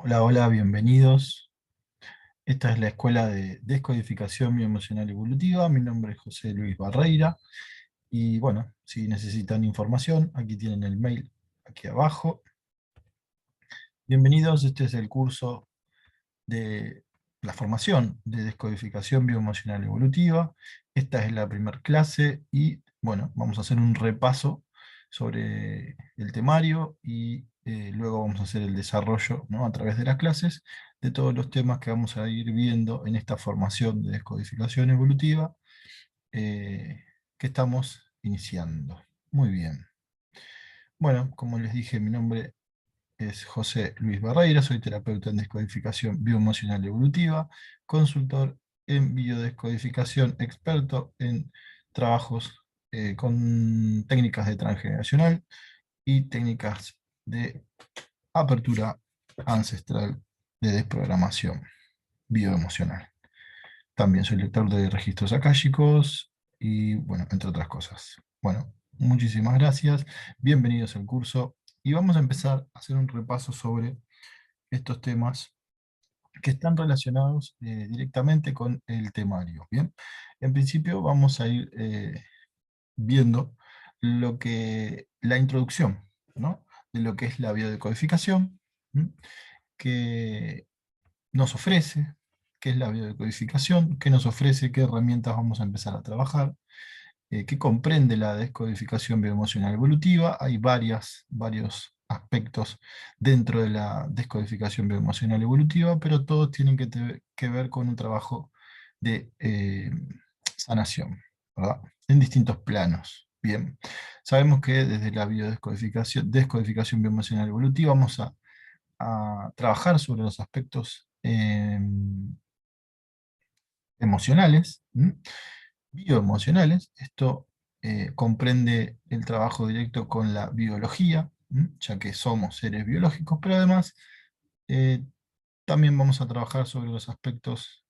Hola, hola, bienvenidos. Esta es la Escuela de Descodificación Bioemocional Evolutiva. Mi nombre es José Luis Barreira. Y bueno, si necesitan información, aquí tienen el mail aquí abajo. Bienvenidos, este es el curso de la formación de Descodificación Bioemocional Evolutiva. Esta es la primera clase y bueno, vamos a hacer un repaso sobre el temario y luego vamos a hacer el desarrollo, ¿no?, a través de las clases de todos los temas que vamos a ir viendo en esta formación de Descodificación Evolutiva que estamos iniciando. Muy bien. Bueno, como les dije, mi nombre es José Luis Barreira, soy terapeuta en descodificación bioemocional evolutiva, consultor en biodescodificación, experto en trabajos con técnicas de transgeneracional y técnicas de apertura ancestral de desprogramación bioemocional. También soy lector de registros akáshicos y, bueno, entre otras cosas. Bueno, muchísimas gracias, bienvenidos al curso y vamos a empezar a hacer un repaso sobre estos temas que están relacionados directamente con el temario. Bien, en principio vamos a ir viendo la introducción, ¿no?, de lo que es la biodecodificación, ¿m?, que nos ofrece, qué es la biodecodificación, qué nos ofrece, qué herramientas vamos a empezar a trabajar, qué comprende la descodificación bioemocional evolutiva. Hay varios aspectos dentro de la descodificación bioemocional evolutiva, pero todos tienen que ver con un trabajo de sanación, ¿verdad?, en distintos planos. Bien, sabemos que desde la descodificación bioemocional evolutiva vamos a trabajar sobre los aspectos emocionales, bioemocionales. Esto comprende el trabajo directo con la biología, ya que somos seres biológicos, pero además eh, también vamos a trabajar sobre los aspectos,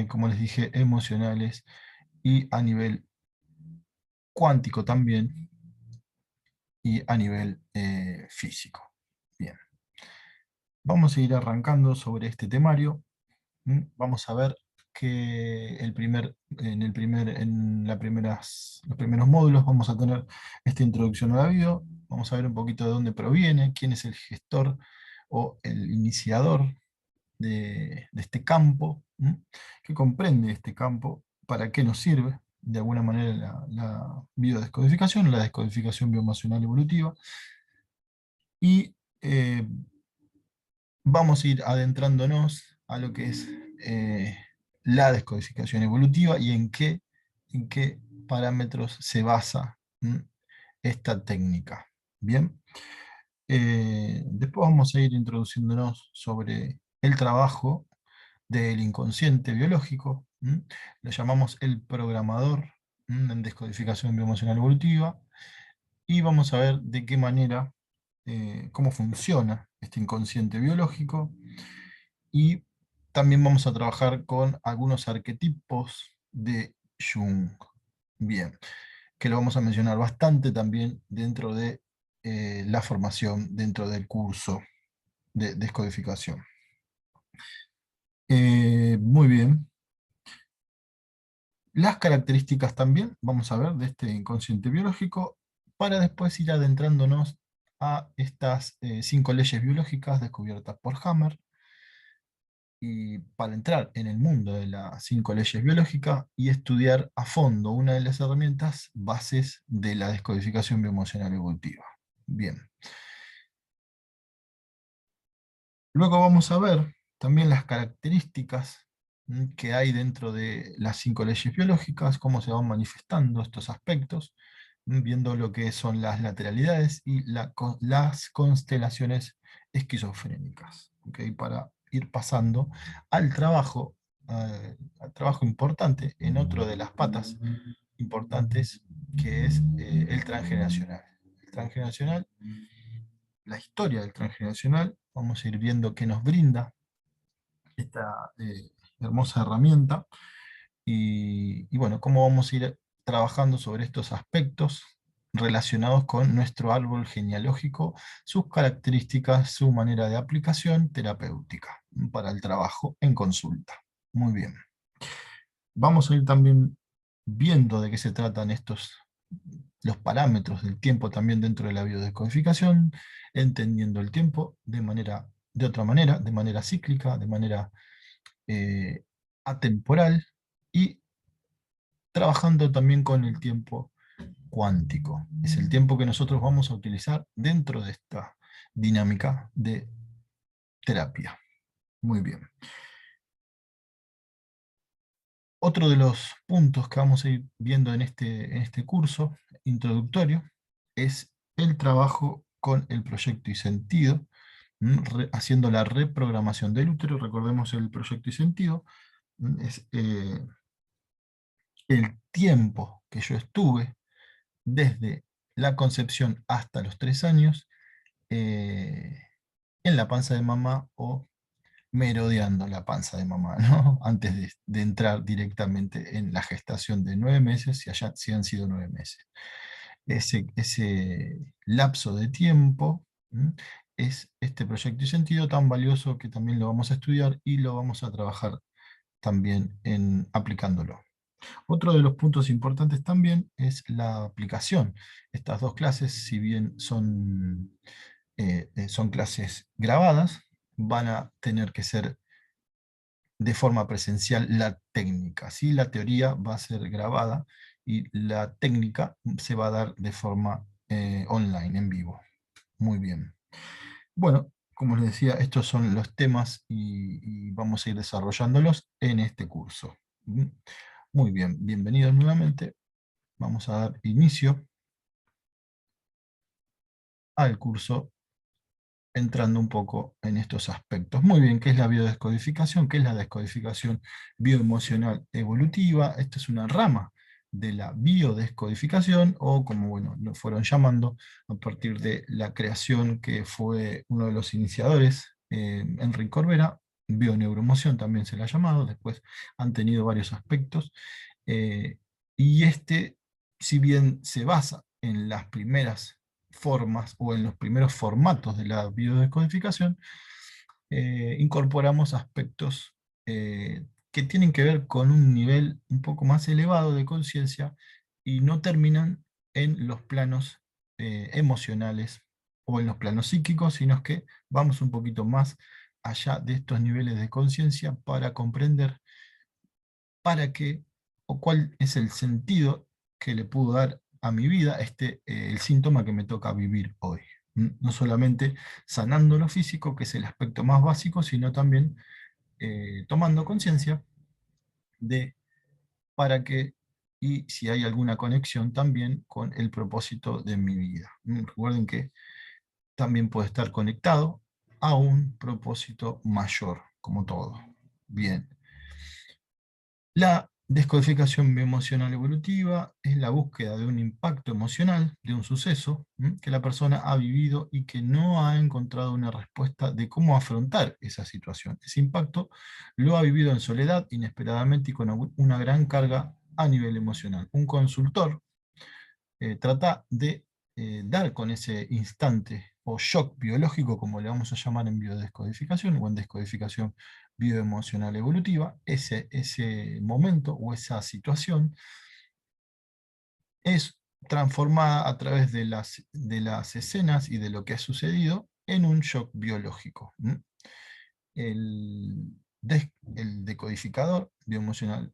como les dije, emocionales y a nivel cuántico también y a nivel físico. Bien, vamos a ir arrancando sobre este temario. Vamos a ver que los primeros módulos vamos a tener esta introducción a la bio, vamos a ver un poquito de dónde proviene, quién es el gestor o el iniciador de este campo, qué comprende este campo, para qué nos sirve de alguna manera la biodescodificación, la descodificación bioemocional evolutiva, y vamos a ir adentrándonos a lo que es la descodificación evolutiva y en qué parámetros se basa esta técnica. Bien, después vamos a ir introduciéndonos sobre el trabajo del inconsciente biológico. Lo llamamos el programador en descodificación bioemocional evolutiva, y vamos a ver de qué manera, cómo funciona este inconsciente biológico, y también vamos a trabajar con algunos arquetipos de Jung. Bien, que lo vamos a mencionar bastante también dentro de la formación, dentro del curso de descodificación. Muy bien. Las características también, vamos a ver, de este inconsciente biológico, para después ir adentrándonos a estas 5 leyes biológicas descubiertas por Hammer, y para entrar en el mundo de las 5 leyes biológicas y estudiar a fondo una de las herramientas bases de la descodificación bioemocional evolutiva. Bien. Luego vamos a ver también las características que hay dentro de las 5 leyes biológicas, cómo se van manifestando estos aspectos, viendo lo que son las lateralidades y las constelaciones esquizofrénicas, ¿ok? Para ir pasando al trabajo importante en otro de las patas importantes, que es el transgeneracional. El transgeneracional, la historia del transgeneracional, vamos a ir viendo qué nos brinda esta hermosa herramienta, y bueno, cómo vamos a ir trabajando sobre estos aspectos relacionados con nuestro árbol genealógico, sus características, su manera de aplicación terapéutica para el trabajo en consulta. Muy bien. Vamos a ir también viendo de qué se tratan los parámetros del tiempo también dentro de la biodescodificación, entendiendo el tiempo de otra manera, de manera cíclica, de manera atemporal, y trabajando también con el tiempo cuántico. Es el tiempo que nosotros vamos a utilizar dentro de esta dinámica de terapia. Muy bien. Otro de los puntos que vamos a ir viendo en este curso introductorio es el trabajo con el proyecto y sentido, haciendo la reprogramación del útero. Recordemos el proyecto y sentido, es el tiempo que yo estuve desde la concepción hasta los 3 años en la panza de mamá o merodeando la panza de mamá, ¿no? Antes de entrar directamente en la gestación de 9 meses, si han sido 9 meses. Ese lapso de tiempo es este proyecto y sentido tan valioso que también lo vamos a estudiar y lo vamos a trabajar también aplicándolo. Otro de los puntos importantes también es la aplicación. Estas dos clases, si bien son clases grabadas, van a tener que ser de forma presencial la técnica, ¿sí? La teoría va a ser grabada y la técnica se va a dar de forma online, en vivo. Muy bien. Bueno, como les decía, estos son los temas y vamos a ir desarrollándolos en este curso. Muy bien, bienvenidos nuevamente. Vamos a dar inicio al curso entrando un poco en estos aspectos. Muy bien, ¿qué es la biodescodificación? ¿Qué es la descodificación bioemocional evolutiva? Esta es una rama de la biodescodificación, o como bueno, lo fueron llamando a partir de la creación que fue uno de los iniciadores, Enrique Corbera. Bioneuroemoción también se la ha llamado, después han tenido varios aspectos, eh, y si bien se basa en las primeras formas o en los primeros formatos de la biodescodificación, incorporamos aspectos que tienen que ver con un nivel un poco más elevado de conciencia y no terminan en los planos emocionales o en los planos psíquicos, sino que vamos un poquito más allá de estos niveles de conciencia para comprender para qué o cuál es el sentido que le puedo dar a mi vida el síntoma que me toca vivir hoy. No solamente sanando lo físico, que es el aspecto más básico, sino también tomando conciencia de para qué y si hay alguna conexión también con el propósito de mi vida. Recuerden que también puede estar conectado a un propósito mayor, como todo. Bien. La descodificación bioemocional evolutiva es la búsqueda de un impacto emocional, de un suceso que la persona ha vivido y que no ha encontrado una respuesta de cómo afrontar esa situación. Ese impacto lo ha vivido en soledad, inesperadamente y con una gran carga a nivel emocional. Un consultor trata de dar con ese instante o shock biológico, como le vamos a llamar en biodescodificación o en descodificación bioemocional evolutiva, ese momento o esa situación es transformada a través de las escenas y de lo que ha sucedido en un shock biológico. El, el decodificador bioemocional,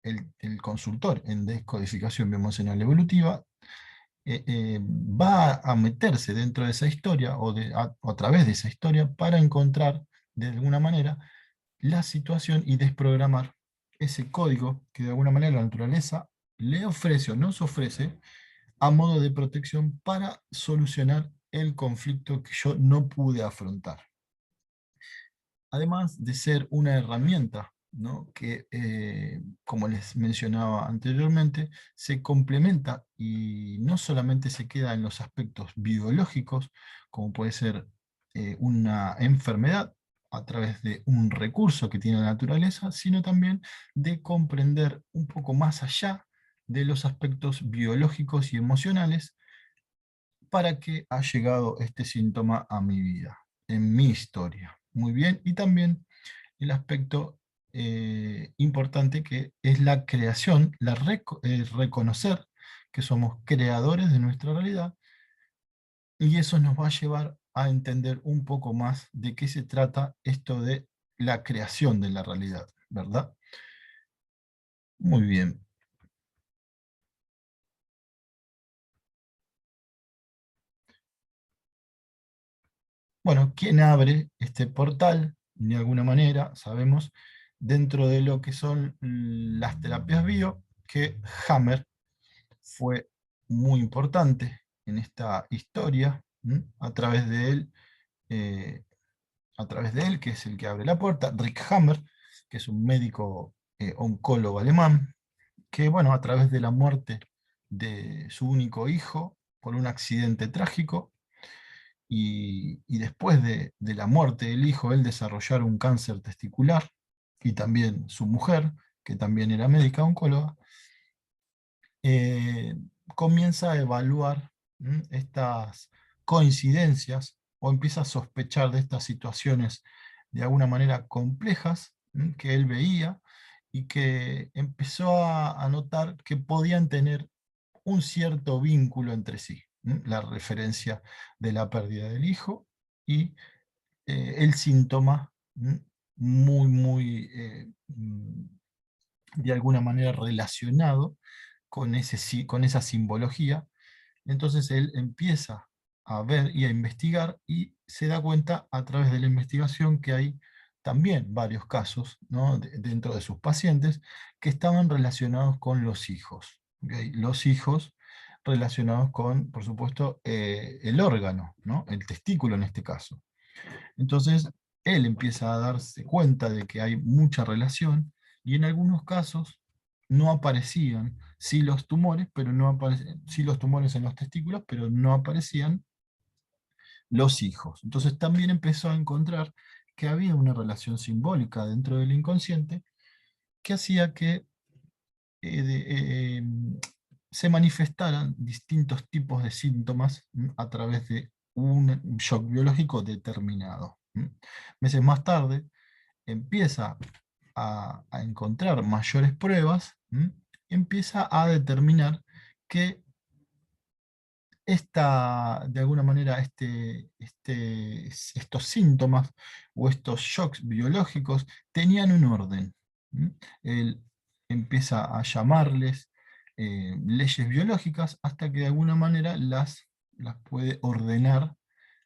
el consultor en descodificación bioemocional evolutiva, va a meterse dentro de esa historia o a través de esa historia para encontrar de alguna manera la situación y desprogramar ese código que de alguna manera la naturaleza le ofrece o nos ofrece a modo de protección para solucionar el conflicto que yo no pude afrontar. Además de ser una herramienta, ¿no? Que, como les mencionaba anteriormente, se complementa y no solamente se queda en los aspectos biológicos, como puede ser una enfermedad a través de un recurso que tiene la naturaleza, sino también de comprender un poco más allá de los aspectos biológicos y emocionales para qué ha llegado este síntoma a mi vida, en mi historia. Muy bien, y también el aspecto importante que es la creación, reconocer que somos creadores de nuestra realidad, y eso nos va a llevar a entender un poco más de qué se trata esto de la creación de la realidad, ¿verdad? Muy bien. Bueno, ¿quién abre este portal? De alguna manera, sabemos, dentro de lo que son las terapias bio, que Hammer fue muy importante en esta historia, a través de él, eh, que es el que abre la puerta, Rick Hammer, que es un médico oncólogo alemán, que bueno, a través de la muerte de su único hijo por un accidente trágico, y después de la muerte del hijo, él desarrollar un cáncer testicular, y también su mujer, que también era médica oncóloga, eh, comienza a evaluar estas coincidencias, o empieza a sospechar de estas situaciones de alguna manera complejas que él veía, y que empezó a notar que podían tener un cierto vínculo entre sí. La referencia de la pérdida del hijo y el síntoma muy, de alguna manera relacionado con, con esa simbología. Entonces él empieza a ver y a investigar, y se da cuenta a través de la investigación que hay también varios casos, ¿no?, dentro de sus pacientes, que estaban relacionados con los hijos. ¿Ok? Los hijos relacionados con, por supuesto, el órgano, ¿no?, el testículo en este caso. Entonces, él empieza a darse cuenta de que hay mucha relación, y en algunos casos no aparecían, sí los tumores, pero no aparecían, sí los tumores en los testículos, pero no aparecían los hijos. Entonces también empezó a encontrar que había una relación simbólica dentro del inconsciente que hacía que se manifestaran distintos tipos de síntomas a través de un shock biológico determinado. Meses más tarde empieza a encontrar mayores pruebas, empieza a determinar que de alguna manera, estos síntomas o estos shocks biológicos tenían un orden. ¿Mm? Él empieza a llamarles leyes biológicas, hasta que de alguna manera las puede ordenar,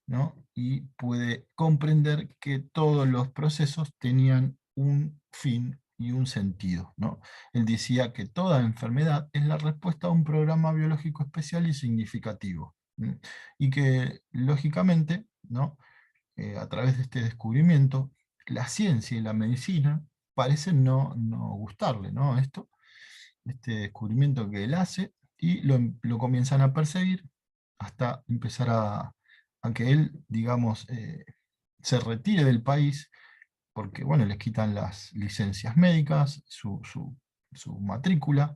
¿no? Y puede comprender que todos los procesos tenían un fin y un sentido, ¿no? Él decía que toda enfermedad es la respuesta a un programa biológico especial y significativo, y que, lógicamente, ¿no?, a través de este descubrimiento, la ciencia y la medicina parecen no gustarle, ¿no?, este descubrimiento que él hace, y lo comienzan a perseguir hasta empezar a que él, digamos, se retire del país, porque, bueno, les quitan las licencias médicas, su matrícula,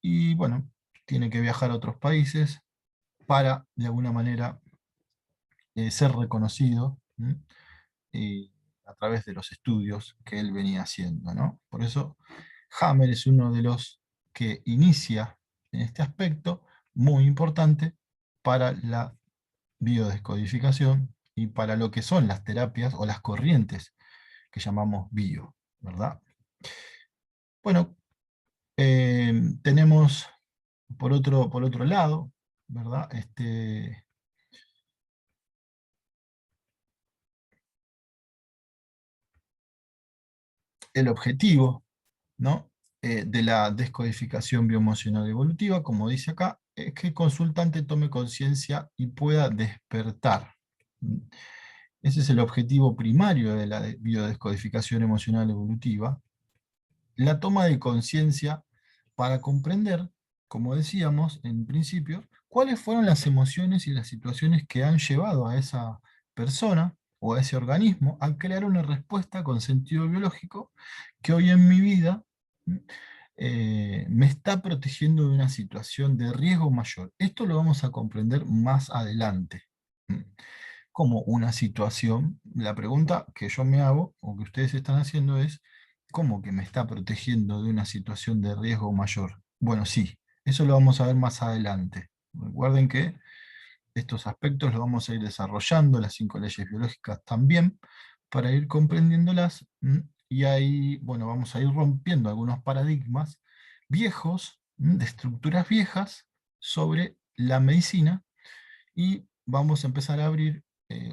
y bueno, tiene que viajar a otros países para, de alguna manera, ser reconocido, eh, a través de los estudios que él venía haciendo, ¿no? Por eso, Hammer es uno de los que inicia en este aspecto muy importante para la biodescodificación y para lo que son las terapias o las corrientes que llamamos bio, ¿verdad? Bueno, tenemos por otro lado, ¿verdad? El objetivo, ¿no?, de la descodificación bioemocional evolutiva, como dice acá, es que el consultante tome conciencia y pueda despertar. Ese es el objetivo primario de la biodescodificación emocional evolutiva, la toma de conciencia para comprender, como decíamos en principio, cuáles fueron las emociones y las situaciones que han llevado a esa persona o a ese organismo a crear una respuesta con sentido biológico que hoy en mi vida me está protegiendo de una situación de riesgo mayor. Esto lo vamos a comprender más adelante. ¿Mm? Como una situación, la pregunta que yo me hago, o que ustedes están haciendo es, ¿cómo que me está protegiendo de una situación de riesgo mayor? Bueno, sí, eso lo vamos a ver más adelante. Recuerden que estos aspectos los vamos a ir desarrollando, las 5 leyes biológicas también, para ir comprendiéndolas, y ahí, bueno, vamos a ir rompiendo algunos paradigmas viejos, de estructuras viejas, sobre la medicina, y vamos a empezar a abrir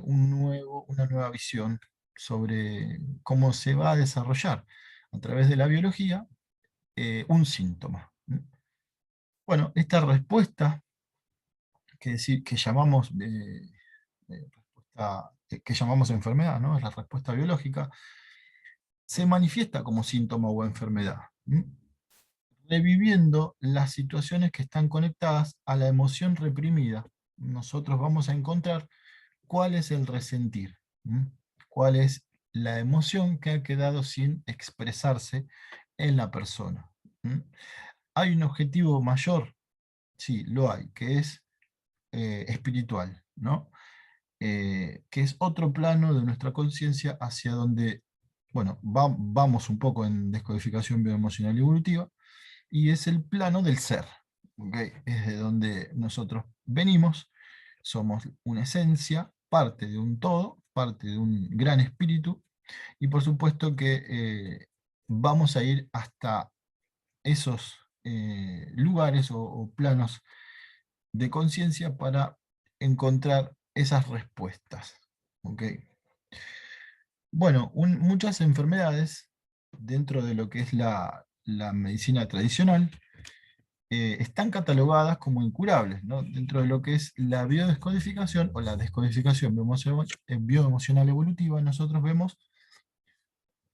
una nueva visión sobre cómo se va a desarrollar a través de la biología un síntoma. Bueno, esta respuesta que llamamos que llamamos enfermedad, ¿no? Es la respuesta biológica, se manifiesta como síntoma o enfermedad, reviviendo las situaciones que están conectadas a la emoción reprimida. Nosotros vamos a encontrar cuál es el resentir, cuál es la emoción que ha quedado sin expresarse en la persona. ¿Hay un objetivo mayor? Sí, lo hay, que es espiritual, ¿no? Que es otro plano de nuestra conciencia hacia donde, bueno, vamos un poco en descodificación bioemocional y evolutiva, y es el plano del ser, ¿ok? Es de donde nosotros venimos, somos una esencia, parte de un todo, parte de un gran espíritu, y por supuesto que vamos a ir hasta esos lugares o planos de conciencia para encontrar esas respuestas. ¿Ok? Bueno, muchas enfermedades dentro de lo que es la medicina tradicional están catalogadas como incurables, ¿no? Dentro de lo que es la biodescodificación o la descodificación bioemocional evolutiva, nosotros vemos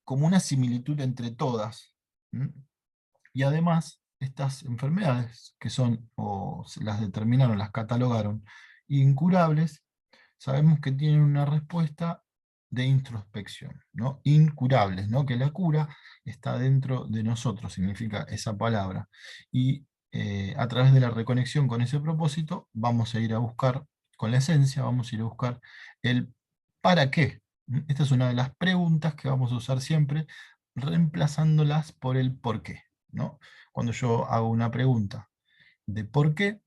como una similitud entre todas. ¿M? Y además, estas enfermedades, que son, o se las determinaron, las catalogaron incurables, sabemos que tienen una respuesta de introspección, ¿no? Incurables, ¿no? Que la cura está dentro de nosotros, significa esa palabra. Y a través de la reconexión con ese propósito, vamos a ir a buscar, con la esencia, vamos a ir a buscar el para qué. Esta es una de las preguntas que vamos a usar siempre, reemplazándolas por el por qué, ¿no? Cuando yo hago una pregunta de por qué,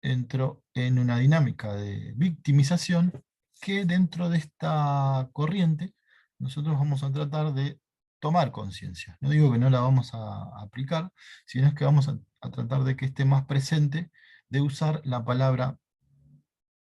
entro en una dinámica de victimización que dentro de esta corriente nosotros vamos a tratar de tomar conciencia. No digo que no la vamos a aplicar, sino es que vamos a tratar de que esté más presente, de usar la palabra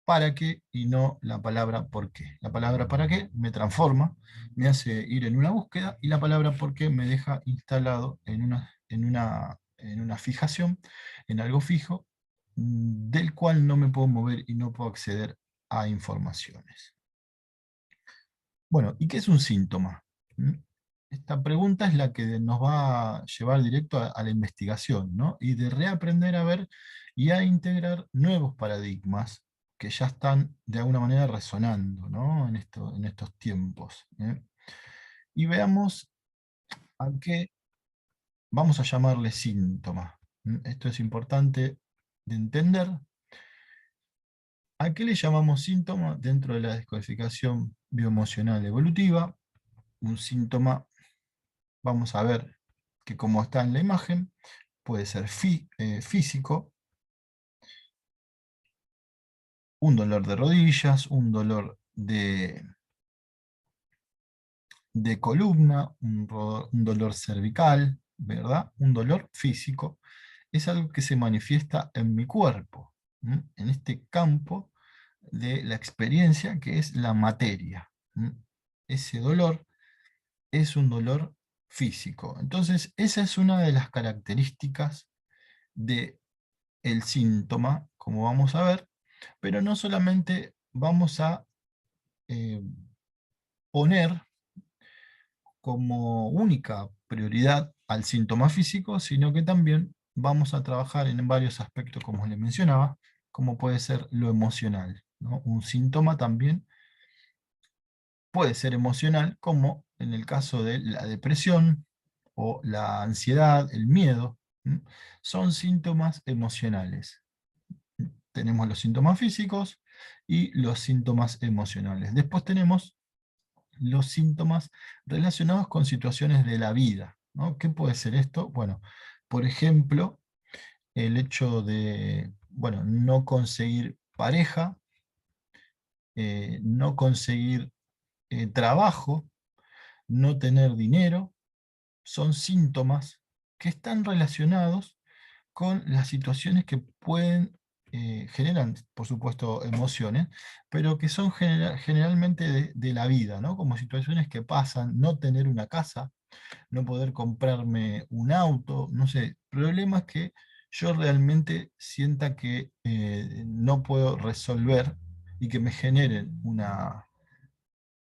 para qué y no la palabra por qué. La palabra para qué me transforma, me hace ir en una búsqueda, y la palabra por qué me deja instalado en una fijación, en algo fijo, del cual no me puedo mover y no puedo acceder a informaciones. Bueno, ¿y qué es un síntoma? ¿Mm? Esta pregunta es la que nos va a llevar directo a la investigación, ¿no? Y de reaprender a ver y a integrar nuevos paradigmas que ya están de alguna manera resonando, ¿no? En estos tiempos. Y veamos a qué vamos a llamarle síntoma. Esto es importante de entender. ¿A qué le llamamos síntoma dentro de la descodificación bioemocional evolutiva? Un síntoma, vamos a ver que como está en la imagen, puede ser físico, un dolor de rodillas, un dolor de columna, un dolor cervical, ¿verdad? Un dolor físico. Es algo que se manifiesta en mi cuerpo, en este campo de la experiencia que es la materia. Ese dolor es un dolor físico. Entonces, esa es una de las características del síntoma, como vamos a ver, pero no solamente vamos a eh, poner como única prioridad al síntoma físico, sino que también vamos a trabajar en varios aspectos, como les mencionaba, como puede ser lo emocional, ¿no? Un síntoma también puede ser emocional, como en el caso de la depresión, o la ansiedad, el miedo, son síntomas emocionales. Tenemos los síntomas físicos y los síntomas emocionales. Después tenemos los síntomas relacionados con situaciones de la vida, ¿no? ¿Qué puede ser esto? Bueno, por ejemplo, el hecho de, bueno, no conseguir pareja, no conseguir trabajo, no tener dinero, son síntomas que están relacionados con las situaciones que pueden, generan, por supuesto, emociones, pero que son generalmente de la vida, ¿no? Como situaciones que pasan, no tener una casa, no poder comprarme un auto, no sé, problemas que yo realmente sienta que no puedo resolver y que me generen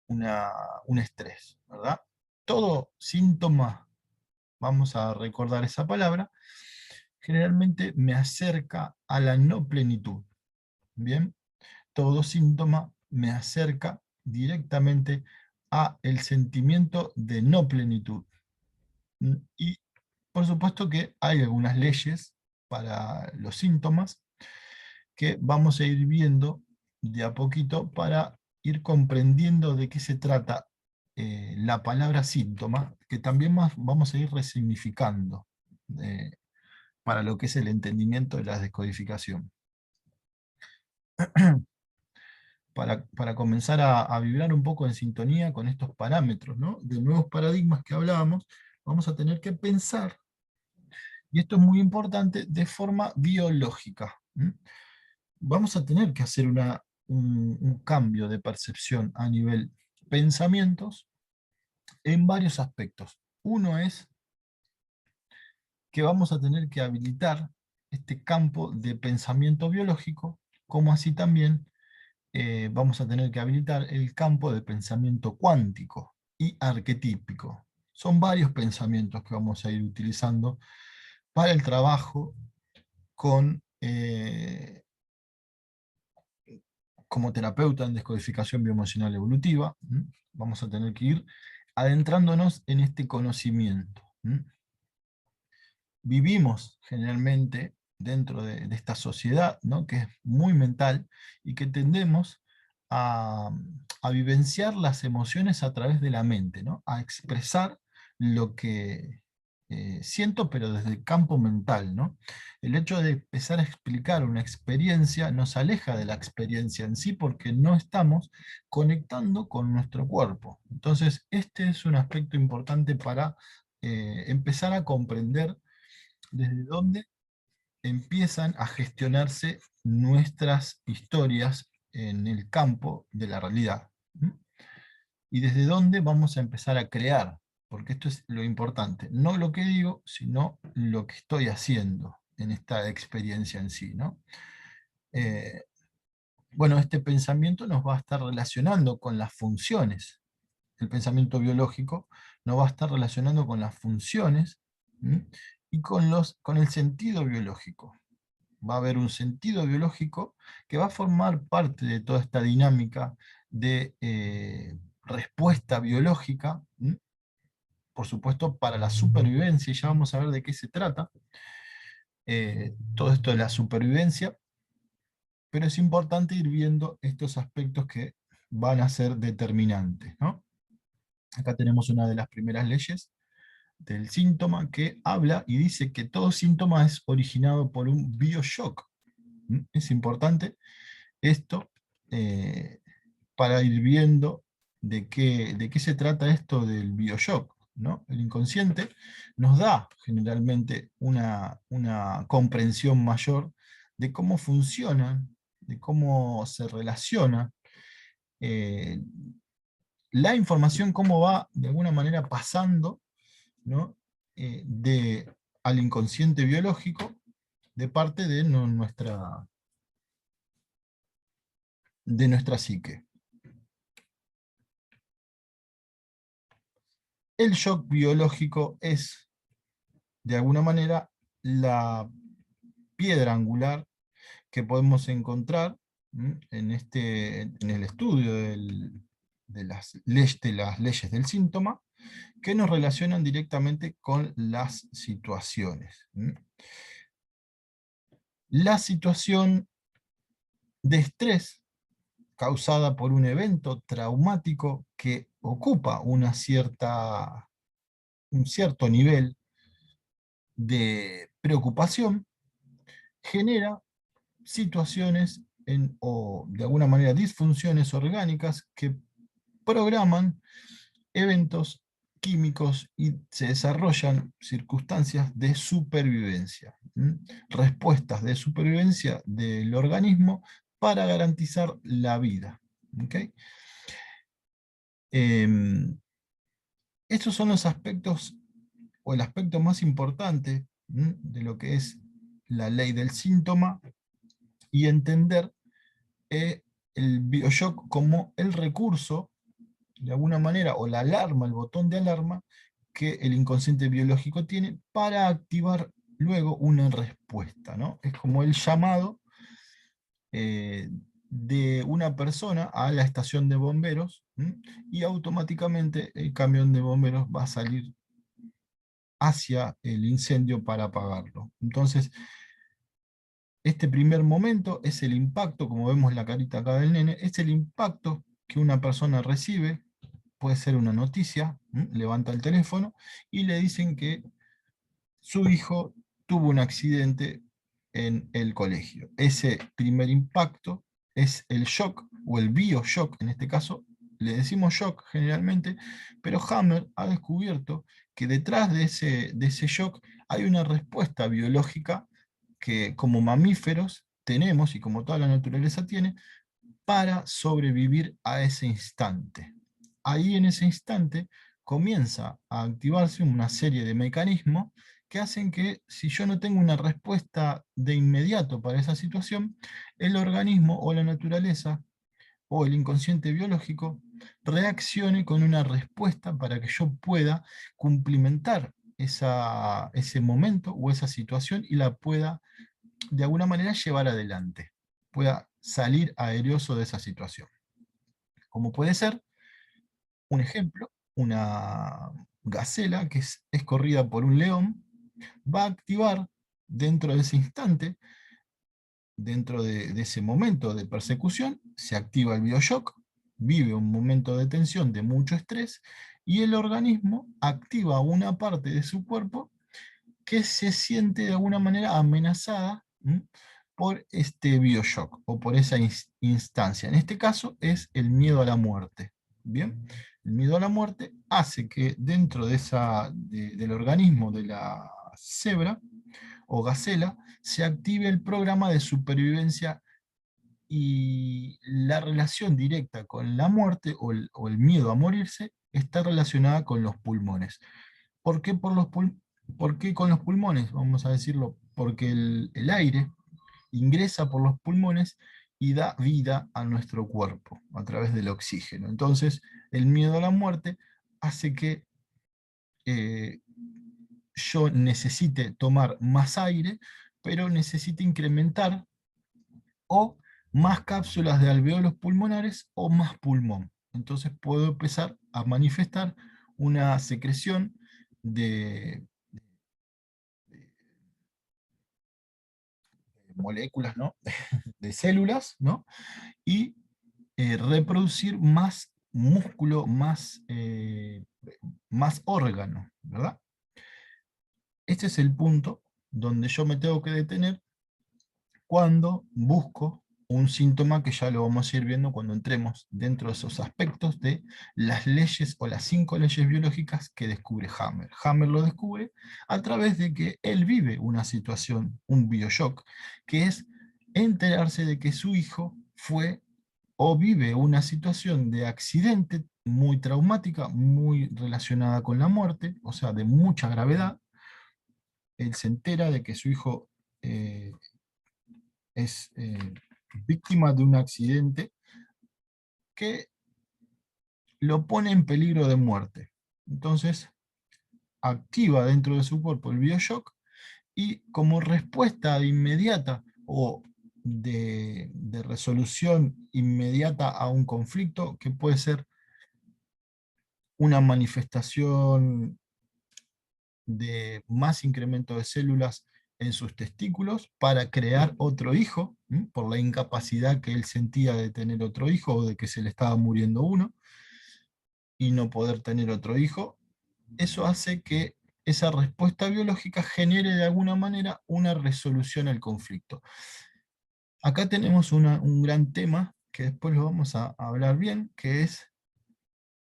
un estrés, ¿verdad? Todo síntoma, vamos a recordar esa palabra, generalmente me acerca a la no plenitud, ¿bien? Todo síntoma me acerca directamente a el sentimiento de no plenitud. Y por supuesto que hay algunas leyes para los síntomas que vamos a ir viendo de a poquito para ir comprendiendo de qué se trata la palabra síntoma, que también más vamos a ir resignificando eh, para lo que es el entendimiento de la descodificación. Para comenzar a vibrar un poco en sintonía con estos parámetros, ¿no? De nuevos paradigmas que hablábamos, vamos a tener que pensar, y esto es muy importante, de forma biológica. Vamos a tener que hacer un cambio de percepción a nivel pensamientos en varios aspectos. Uno es que vamos a tener que habilitar este campo de pensamiento biológico, como así también vamos a tener que habilitar el campo de pensamiento cuántico y arquetípico. Son varios pensamientos que vamos a ir utilizando para el trabajo con, como terapeuta en descodificación bioemocional evolutiva. Vamos a tener que ir adentrándonos en este conocimiento. Vivimos generalmente dentro de esta sociedad, ¿no? Que es muy mental y que tendemos a vivenciar las emociones a través de la mente, ¿no? A expresar lo que siento, pero desde el campo mental, ¿no? El hecho de empezar a explicar una experiencia nos aleja de la experiencia en sí porque no estamos conectando con nuestro cuerpo. Entonces, este es un aspecto importante para empezar a comprender desde dónde empiezan a gestionarse nuestras historias en el campo de la realidad. Y desde dónde vamos a empezar a crear, porque esto es lo importante, no lo que digo, sino lo que estoy haciendo en esta experiencia en sí, ¿no? Eh, bueno, este pensamiento nos va a estar relacionando con las funciones. El pensamiento biológico nos va a estar relacionando con las funciones, ¿m? Y con el sentido biológico. Va a haber un sentido biológico que va a formar parte de toda esta dinámica de respuesta biológica, por supuesto para la supervivencia, y ya vamos a ver de qué se trata, todo esto de la supervivencia, pero es importante ir viendo estos aspectos que van a ser determinantes, ¿no? Acá tenemos una de las primeras leyes del síntoma que habla y dice que todo síntoma es originado por un bioshock. Es importante esto para ir viendo de qué se trata esto del bioshock, ¿no? El inconsciente nos da generalmente una comprensión mayor de cómo funcionan, de cómo se relaciona eh, la información, cómo va de alguna manera pasando, ¿no? Al inconsciente biológico de parte de nuestra psique. El shock biológico es, de alguna manera, la piedra angular que podemos encontrar en el estudio de las leyes del síntoma, que nos relacionan directamente con las situaciones. La situación de estrés causada por un evento traumático que ocupa un cierto nivel de preocupación, genera situaciones o de alguna manera disfunciones orgánicas que programan eventos químicos y se desarrollan circunstancias de supervivencia, respuestas de supervivencia del organismo para garantizar la vida. ¿Okay? Estos son los aspectos, o el aspecto más importante de lo que es la ley del síntoma, y entender el BioShock como el recurso, de alguna manera, o la alarma, el botón de alarma que el inconsciente biológico tiene para activar luego una respuesta, ¿no? Es como el llamado eh, de una persona a la estación de bomberos, y automáticamente el camión de bomberos va a salir hacia el incendio para apagarlo. Entonces, este primer momento es el impacto, como vemos la carita acá del nene, es el impacto que una persona recibe. Puede ser una noticia, levanta el teléfono y le dicen que su hijo tuvo un accidente en el colegio. Ese primer impacto es el shock, o el bioshock en este caso. Le decimos shock generalmente, pero Hammer ha descubierto que detrás de ese shock hay una respuesta biológica que como mamíferos tenemos, y como toda la naturaleza tiene, para sobrevivir a ese instante. Ahí en ese instante comienza a activarse una serie de mecanismos que hacen que, si yo no tengo una respuesta de inmediato para esa situación, el organismo o la naturaleza o el inconsciente biológico reaccione con una respuesta para que yo pueda cumplimentar ese momento o esa situación y la pueda de alguna manera llevar adelante, pueda salir aeroso de esa situación. Como puede ser, un ejemplo, una gacela que es corrida por un león, va a activar dentro de ese instante, dentro de ese momento de persecución, se activa el bioshock, vive un momento de tensión, de mucho estrés, y el organismo activa una parte de su cuerpo que se siente de alguna manera amenazada por este bioshock o por esa instancia. En este caso es el miedo a la muerte. ¿Bien? El miedo a la muerte hace que dentro del organismo de la cebra o gacela se active el programa de supervivencia, y la relación directa con la muerte o el miedo a morirse está relacionada con los pulmones. ¿Por qué, por qué con los pulmones? Vamos a decirlo, porque el aire ingresa por los pulmones y da vida a nuestro cuerpo a través del oxígeno. Entonces, el miedo a la muerte hace que eh, yo necesite tomar más aire, pero necesite incrementar o más cápsulas de alveolos pulmonares o más pulmón. Entonces puedo empezar a manifestar una secreción de moléculas, ¿no? De células, ¿no? Y reproducir más músculo, más órgano, ¿verdad? Este es el punto donde yo me tengo que detener cuando busco un síntoma, que ya lo vamos a ir viendo cuando entremos dentro de esos aspectos de las leyes o las 5 leyes biológicas que descubre Hammer. Hammer lo descubre a través de que él vive una situación, un bioshock, que es enterarse de que su hijo fue o vive una situación de accidente muy traumática, muy relacionada con la muerte, o sea, de mucha gravedad. Él se entera de que su hijo eh, es víctima de un accidente que lo pone en peligro de muerte. Entonces, activa dentro de su cuerpo el bioshock, y como respuesta inmediata o de resolución inmediata a un conflicto, que puede ser una manifestación de más incremento de células en sus testículos para crear otro hijo, por la incapacidad que él sentía de tener otro hijo o de que se le estaba muriendo uno y no poder tener otro hijo. Eso hace que esa respuesta biológica genere de alguna manera una resolución al conflicto. Acá tenemos un gran tema que después lo vamos a hablar bien, que es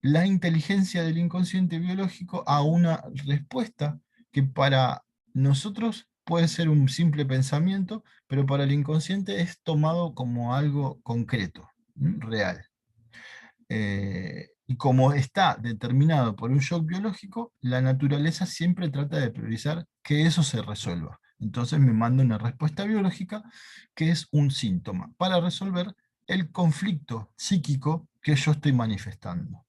la inteligencia del inconsciente biológico a una respuesta que para nosotros puede ser un simple pensamiento, pero para el inconsciente es tomado como algo concreto, real. Y como está determinado por un shock biológico, la naturaleza siempre trata de priorizar que eso se resuelva. Entonces me manda una respuesta biológica que es un síntoma para resolver el conflicto psíquico que yo estoy manifestando.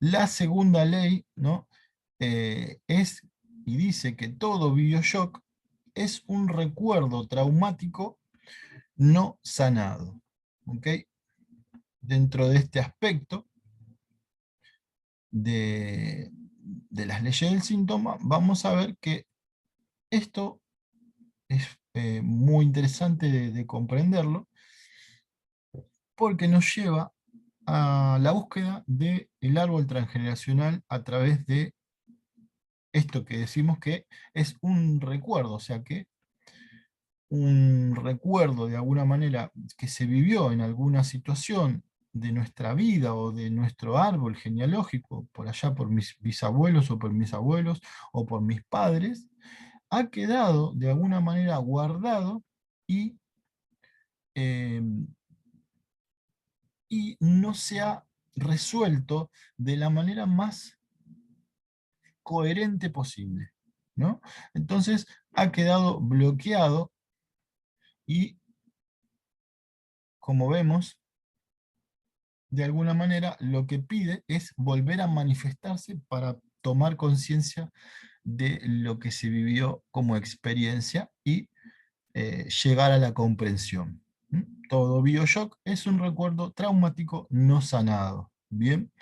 La segunda ley, ¿no? Es y dice que todo bioshock es un recuerdo traumático no sanado. ¿Ok? Dentro de este aspecto de las leyes del síntoma, vamos a ver que esto es muy interesante de comprenderlo, porque nos lleva a la búsqueda del árbol transgeneracional a través de esto que decimos que es un recuerdo, o sea que un recuerdo de alguna manera que se vivió en alguna situación de nuestra vida o de nuestro árbol genealógico, por allá por mis bisabuelos o por mis abuelos o por mis padres, ha quedado de alguna manera guardado y, eh, y no se ha resuelto de la manera más coherente posible, ¿no? Entonces ha quedado bloqueado y, como vemos, de alguna manera lo que pide es volver a manifestarse para tomar conciencia de lo que se vivió como experiencia y llegar a la comprensión. Todo bioshock es un recuerdo traumático no sanado. Bien,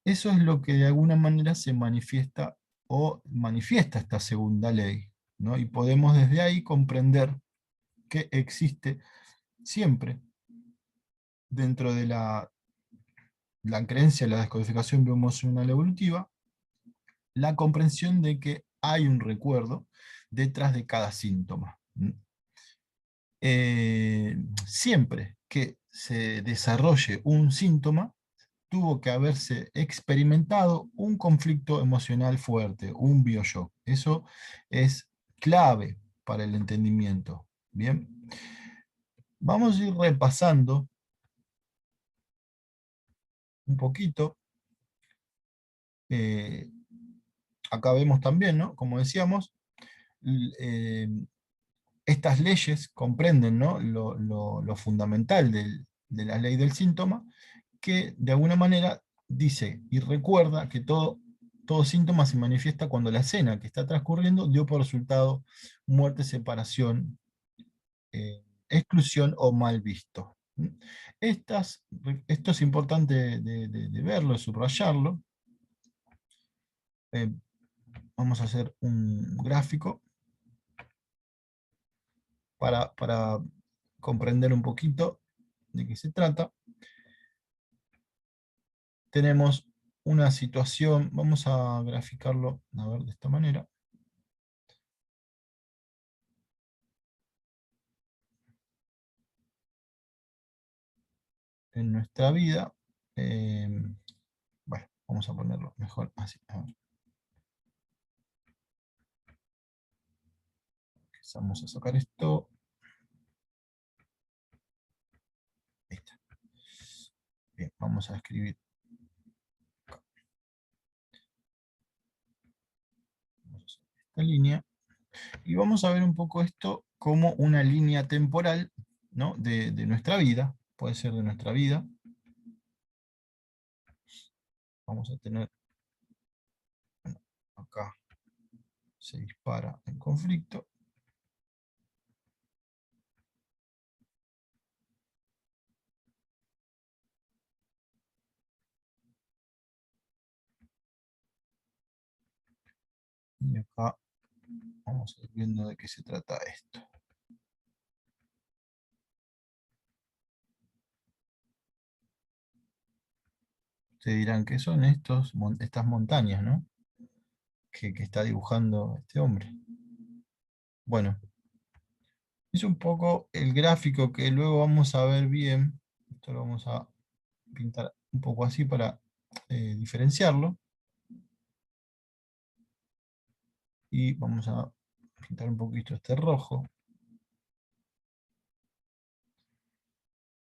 eso es lo que de alguna manera se manifiesta o manifiesta esta segunda ley, ¿no? Y podemos desde ahí comprender que existe siempre dentro de la creencia de la descodificación bioemocional evolutiva, la comprensión de que hay un recuerdo detrás de cada síntoma. Siempre que se desarrolle un síntoma, tuvo que haberse experimentado un conflicto emocional fuerte, un bioshock. Eso es clave para el entendimiento. Bien, vamos a ir repasando un poquito. eh, Acá vemos también, ¿no? Como decíamos, eh, estas leyes comprenden, ¿no? Lo fundamental de la ley del síntoma, que de alguna manera dice y recuerda que todo síntoma se manifiesta cuando la escena que está transcurriendo dio por resultado muerte, separación, exclusión o mal visto. Esto es importante de verlo, de subrayarlo. Eh, Vamos a hacer un gráfico para comprender un poquito de qué se trata. Tenemos una situación, vamos a graficarlo, a ver, de esta manera. En nuestra vida, eh, bueno, vamos a ponerlo mejor así. A ver. Vamos a sacar esto. Ahí está. Bien, vamos a escribir. Vamos a hacer esta línea. Y vamos a ver un poco esto como una línea temporal, ¿no? de nuestra vida. Puede ser de nuestra vida. Vamos a tener, bueno, acá se dispara el conflicto. Y acá vamos a ir viendo de qué se trata esto. Ustedes dirán, ¿qué son estas montañas, ¿no? Que está dibujando este hombre. Bueno, es un poco el gráfico que luego vamos a ver bien. Esto lo vamos a pintar un poco así para diferenciarlo. Y vamos a pintar un poquito este rojo.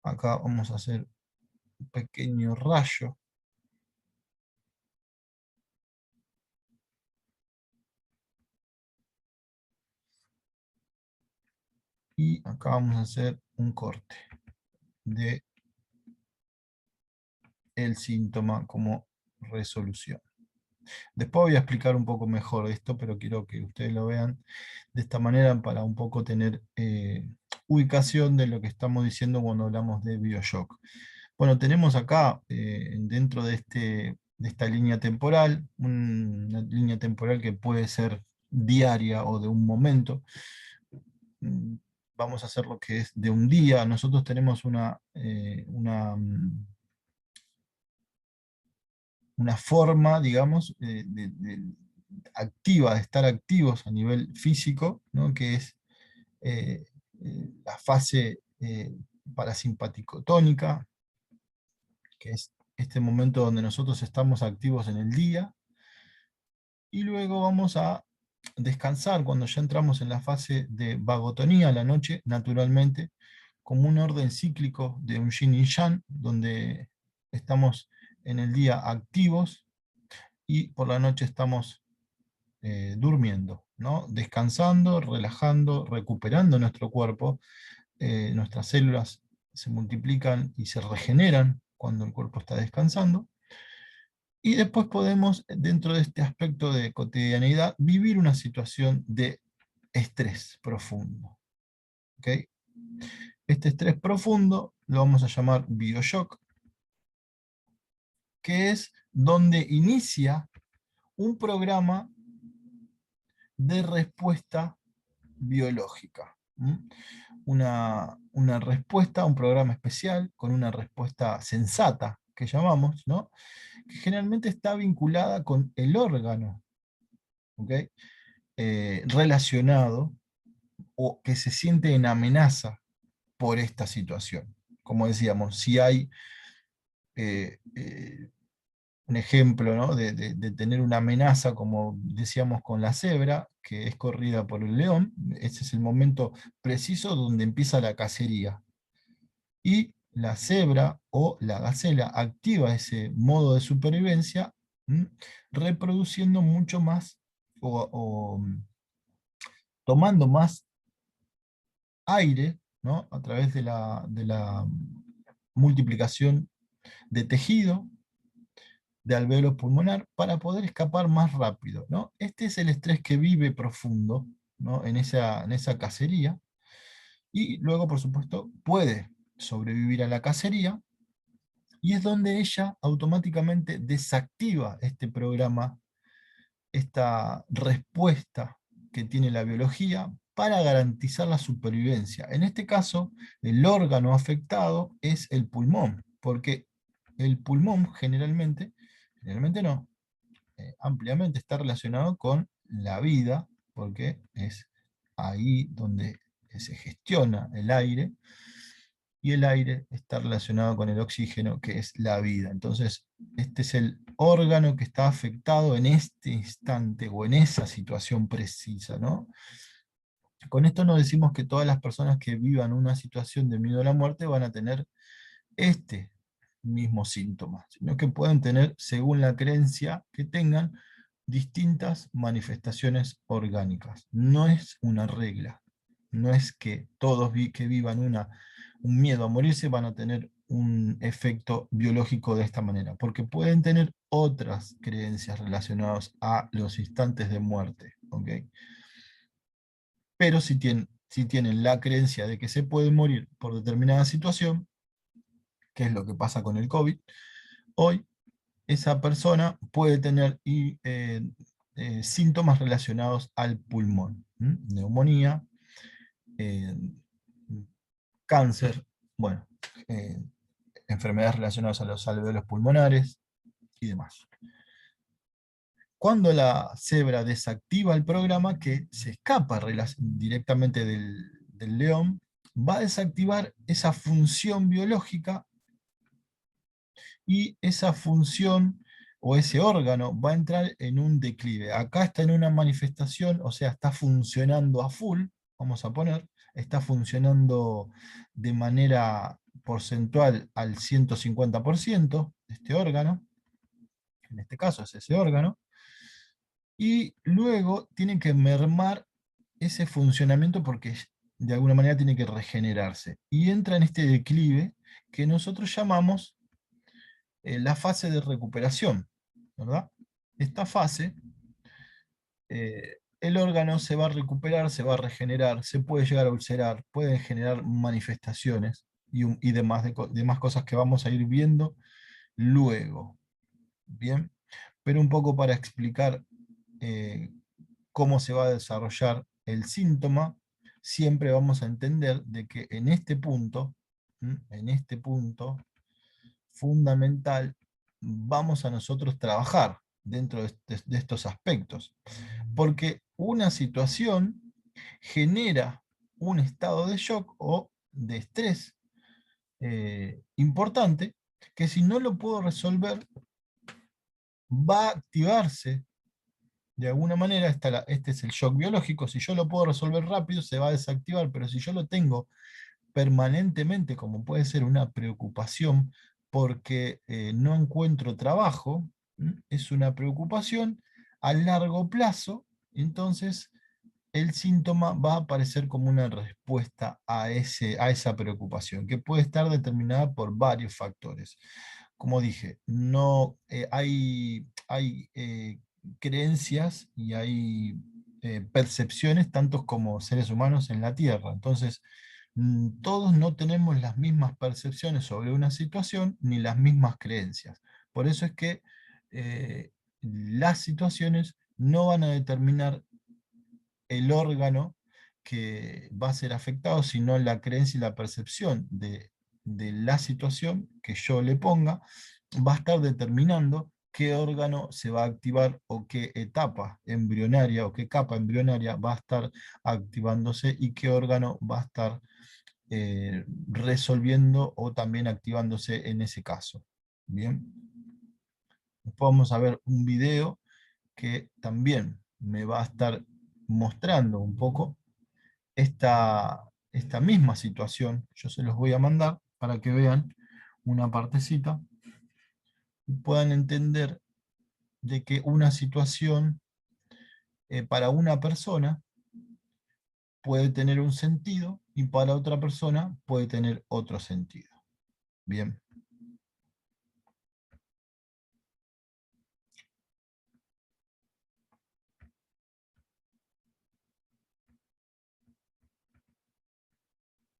Acá vamos a hacer un pequeño rayo. Y acá vamos a hacer un corte de el síntoma como resolución. Después voy a explicar un poco mejor esto, pero quiero que ustedes lo vean de esta manera para un poco tener ubicación de lo que estamos diciendo cuando hablamos de Bioshock. Bueno, tenemos acá, dentro de esta línea temporal, una línea temporal que puede ser diaria o de un momento. Mm, Vamos a hacer lo que es de un día. Nosotros tenemos una forma, digamos, activa, de estar activos a nivel físico, ¿no? Que es eh, la fase parasimpaticotónica, que es este momento donde nosotros estamos activos en el día, y luego vamos a descansar cuando ya entramos en la fase de vagotonía, la noche, naturalmente, como un orden cíclico de un yin y yang, donde estamos en el día activos y por la noche estamos durmiendo, ¿no? Descansando, relajando, recuperando nuestro cuerpo. Nuestras células se multiplican y se regeneran cuando el cuerpo está descansando. Y después podemos, dentro de este aspecto de cotidianeidad, vivir una situación de estrés profundo. ¿Ok? Este estrés profundo lo vamos a llamar bioshock, que es donde inicia un programa de respuesta biológica. Una respuesta, un programa especial, con una respuesta sensata, que llamamos, ¿no? Que generalmente está vinculada con el órgano, ¿ok? Relacionado o que se siente en amenaza por esta situación. Como decíamos, si hay eh, eh, un ejemplo, ¿no? de tener una amenaza, como decíamos con la cebra, que es corrida por el león, ese es el momento preciso donde empieza la cacería. Y la cebra o la gacela activa ese modo de supervivencia, ¿m? Reproduciendo mucho más o tomando más aire, ¿no? A través de la multiplicación de tejido, de alveolo pulmonar, para poder escapar más rápido, ¿no? Este es el estrés que vive profundo, ¿no? en esa cacería, y luego, por supuesto, puede sobrevivir a la cacería, y es donde ella automáticamente desactiva este programa, esta respuesta que tiene la biología para garantizar la supervivencia. En este caso, el órgano afectado es el pulmón, porque el pulmón generalmente no, ampliamente está relacionado con la vida, porque es ahí donde se gestiona el aire, y el aire está relacionado con el oxígeno, que es la vida. Entonces, este es el órgano que está afectado en este instante o en esa situación precisa, ¿no? Con esto no decimos que todas las personas que vivan una situación de miedo a la muerte van a tener este mismo síntoma, sino que pueden tener, según la creencia que tengan, distintas manifestaciones orgánicas. No es una regla, no es que todos que vivan un miedo a morirse van a tener un efecto biológico de esta manera, porque pueden tener otras creencias relacionadas a los instantes de muerte, ¿ok? Pero si tienen la creencia de que se puede morir por determinada situación, que es lo que pasa con el COVID, hoy esa persona puede tener síntomas relacionados al pulmón. Neumonía, eh, cáncer, bueno, eh, enfermedades relacionadas a los alvéolos pulmonares y demás. Cuando la cebra desactiva el programa, que se escapa directamente del león, va a desactivar esa función biológica, y esa función o ese órgano va a entrar en un declive. Acá está en una manifestación, o sea, está funcionando a full, vamos a poner, está funcionando de manera porcentual al 150% este órgano, en este caso es ese órgano, y luego tiene que mermar ese funcionamiento porque de alguna manera tiene que regenerarse. Y entra en este declive que nosotros llamamos la fase de recuperación, ¿verdad? Esta fase, el órgano se va a recuperar, se va a regenerar, se puede llegar a ulcerar, puede generar manifestaciones y demás, demás cosas que vamos a ir viendo luego. Bien, pero un poco para explicar eh, cómo se va a desarrollar el síntoma, siempre vamos a entender de que en este punto fundamental, vamos a nosotros trabajar dentro de estos aspectos. Porque una situación genera un estado de shock o de estrés importante, que si no lo puedo resolver, va a activarse de alguna manera. Este es el shock biológico. Si yo lo puedo resolver rápido, se va a desactivar, pero si yo lo tengo permanentemente, como puede ser una preocupación porque no encuentro trabajo, es una preocupación a largo plazo, entonces el síntoma va a aparecer como una respuesta a esa preocupación, que puede estar determinada por varios factores. Como dije, no, hay creencias y hay percepciones, tantos como seres humanos en la Tierra. Entonces, todos no tenemos las mismas percepciones sobre una situación ni las mismas creencias. Por eso es que las situaciones no van a determinar el órgano que va a ser afectado, sino la creencia y la percepción de la situación que yo le ponga, va a estar determinando qué órgano se va a activar o qué etapa embrionaria o qué capa embrionaria va a estar activándose y qué órgano va a estar resolviendo o también activándose en ese caso. Bien, después vamos a ver un video que también me va a estar mostrando un poco esta misma situación. Yo se los voy a mandar para que vean una partecita y puedan entender de que una situación para una persona puede tener un sentido y para otra persona puede tener otro sentido. Bien.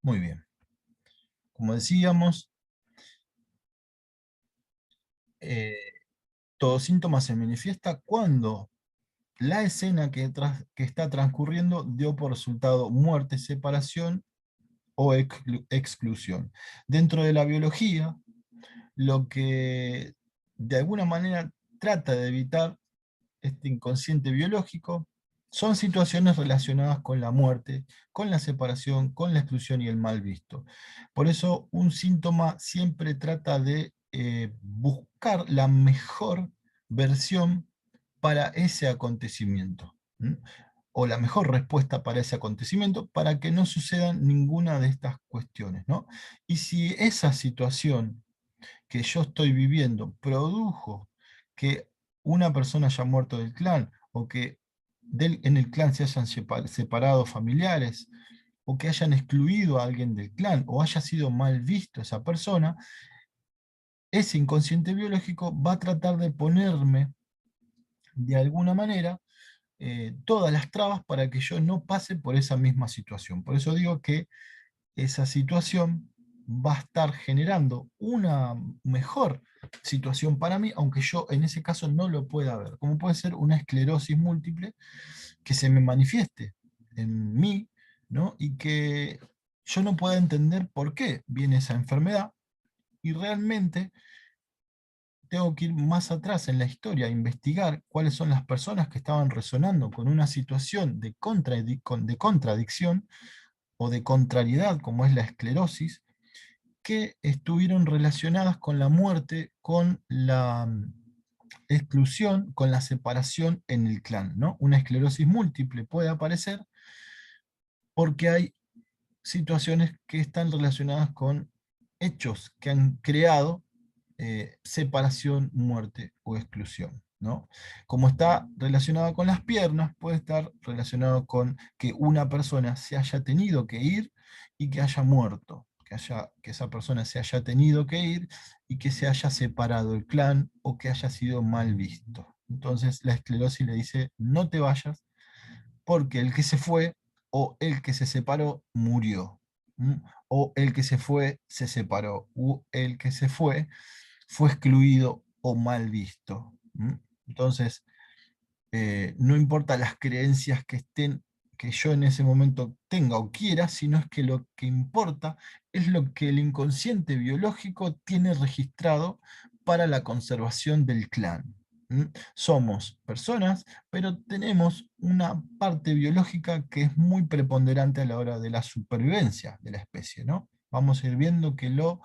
Muy bien. Como decíamos, eh, todo síntoma se manifiesta cuando la escena que está transcurriendo dio por resultado muerte, separación o exclusión. Dentro de la biología, lo que de alguna manera trata de evitar este inconsciente biológico son situaciones relacionadas con la muerte, con la separación, con la exclusión y el mal visto. Por eso un síntoma siempre trata de buscar la mejor versión para ese acontecimiento, o la mejor respuesta para ese acontecimiento, para que no sucedan ninguna de estas cuestiones, ¿no? Y si esa situación que yo estoy viviendo produjo que una persona haya muerto del clan, o que en el clan se hayan separado familiares, o que hayan excluido a alguien del clan, o haya sido mal visto esa persona, ese inconsciente biológico va a tratar de ponerme de alguna manera todas las trabas para que yo no pase por esa misma situación. Por eso digo que esa situación va a estar generando una mejor situación para mí, aunque yo en ese caso no lo pueda ver, como puede ser una esclerosis múltiple que se me manifieste en mí, ¿no? Y que yo no pueda entender por qué viene esa enfermedad, y realmente tengo que ir más atrás en la historia a investigar cuáles son las personas que estaban resonando con una situación de contradicción o de contrariedad, como es la esclerosis, que estuvieron relacionadas con la muerte, con la exclusión, con la separación en el clan, ¿no? Una esclerosis múltiple puede aparecer porque hay situaciones que están relacionadas con hechos que han creado separación, muerte o exclusión, ¿no? Como está relacionada con las piernas, puede estar relacionado con que una persona se haya tenido que ir y que haya muerto, que esa persona se haya tenido que ir y que se haya separado el clan o que haya sido mal visto. Entonces la esclerosis le dice, no te vayas, porque el que se fue o el que se separó murió. ¿M? O el que se fue se separó, o el que se fue excluido o mal visto. ¿M? Entonces, no importa las creencias que yo en ese momento tenga o quiera, sino es que lo que importa es lo que el inconsciente biológico tiene registrado para la conservación del clan. ¿M? Somos personas, pero tenemos una parte biológica que es muy preponderante a la hora de la supervivencia de la especie, ¿no? Vamos a ir viendo que lo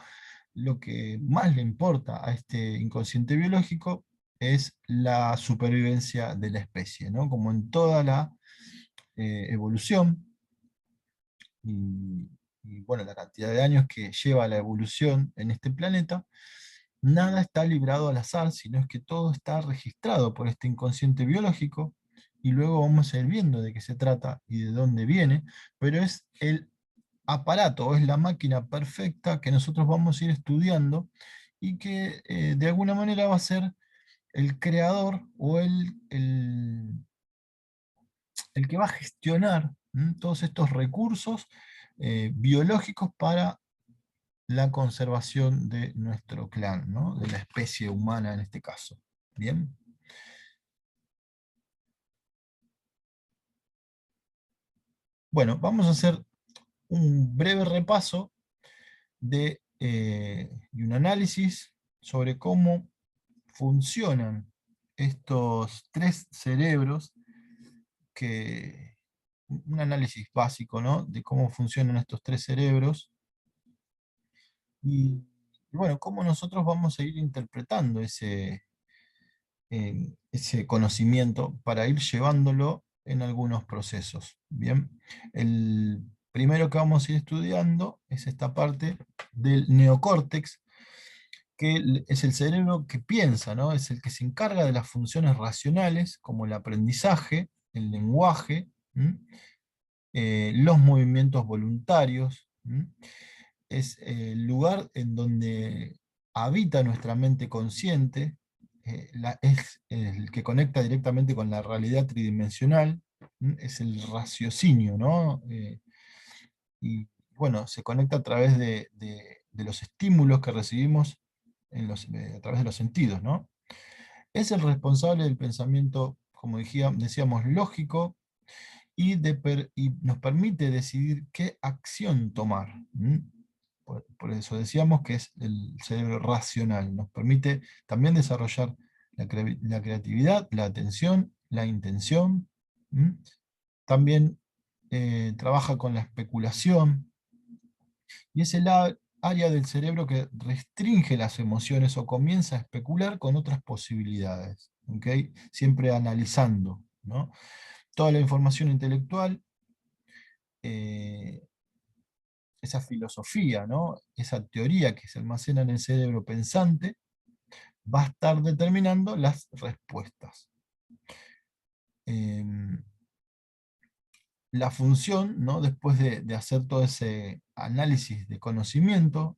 que más le importa a este inconsciente biológico es la supervivencia de la especie, ¿no? Como en toda la evolución y, bueno, la cantidad de años que lleva la evolución en este planeta, nada está librado al azar, sino es que todo está registrado por este inconsciente biológico, y luego vamos a ir viendo de qué se trata y de dónde viene, pero es el aparato, o es la máquina perfecta que nosotros vamos a ir estudiando y que de alguna manera va a ser el creador o el que va a gestionar todos estos recursos biológicos para la conservación de nuestro clan, ¿no? De la especie humana en este caso. Bien. Bueno, vamos a hacer un breve repaso y un análisis sobre cómo funcionan estos tres cerebros, un análisis básico, ¿no? De cómo funcionan estos tres cerebros y, bueno, cómo nosotros vamos a ir interpretando ese conocimiento para ir llevándolo en algunos procesos. Bien, el primero que vamos a ir estudiando es esta parte del neocórtex, que es el cerebro que piensa, ¿no? Es el que se encarga de las funciones racionales, como el aprendizaje, el lenguaje, ¿m? Los movimientos voluntarios. ¿M? Es el lugar en donde habita nuestra mente consciente, es el que conecta directamente con la realidad tridimensional. ¿M? Es el raciocinio, ¿no? Y bueno, se conecta a través de los estímulos que recibimos a través de los sentidos, ¿no? Es el responsable del pensamiento, como decíamos, lógico, y nos permite decidir qué acción tomar. Por eso decíamos que es el cerebro racional. Nos permite también desarrollar la creatividad, la atención, la intención. ¿M? También trabaja con la especulación, y es el área del cerebro que restringe las emociones o comienza a especular con otras posibilidades, ¿ok? Siempre analizando, ¿no? Toda la información intelectual, eh, esa filosofía, ¿no? Esa teoría que se almacena en el cerebro pensante, va a estar determinando las respuestas. Em, la función, ¿no? Después de hacer todo ese análisis de conocimiento,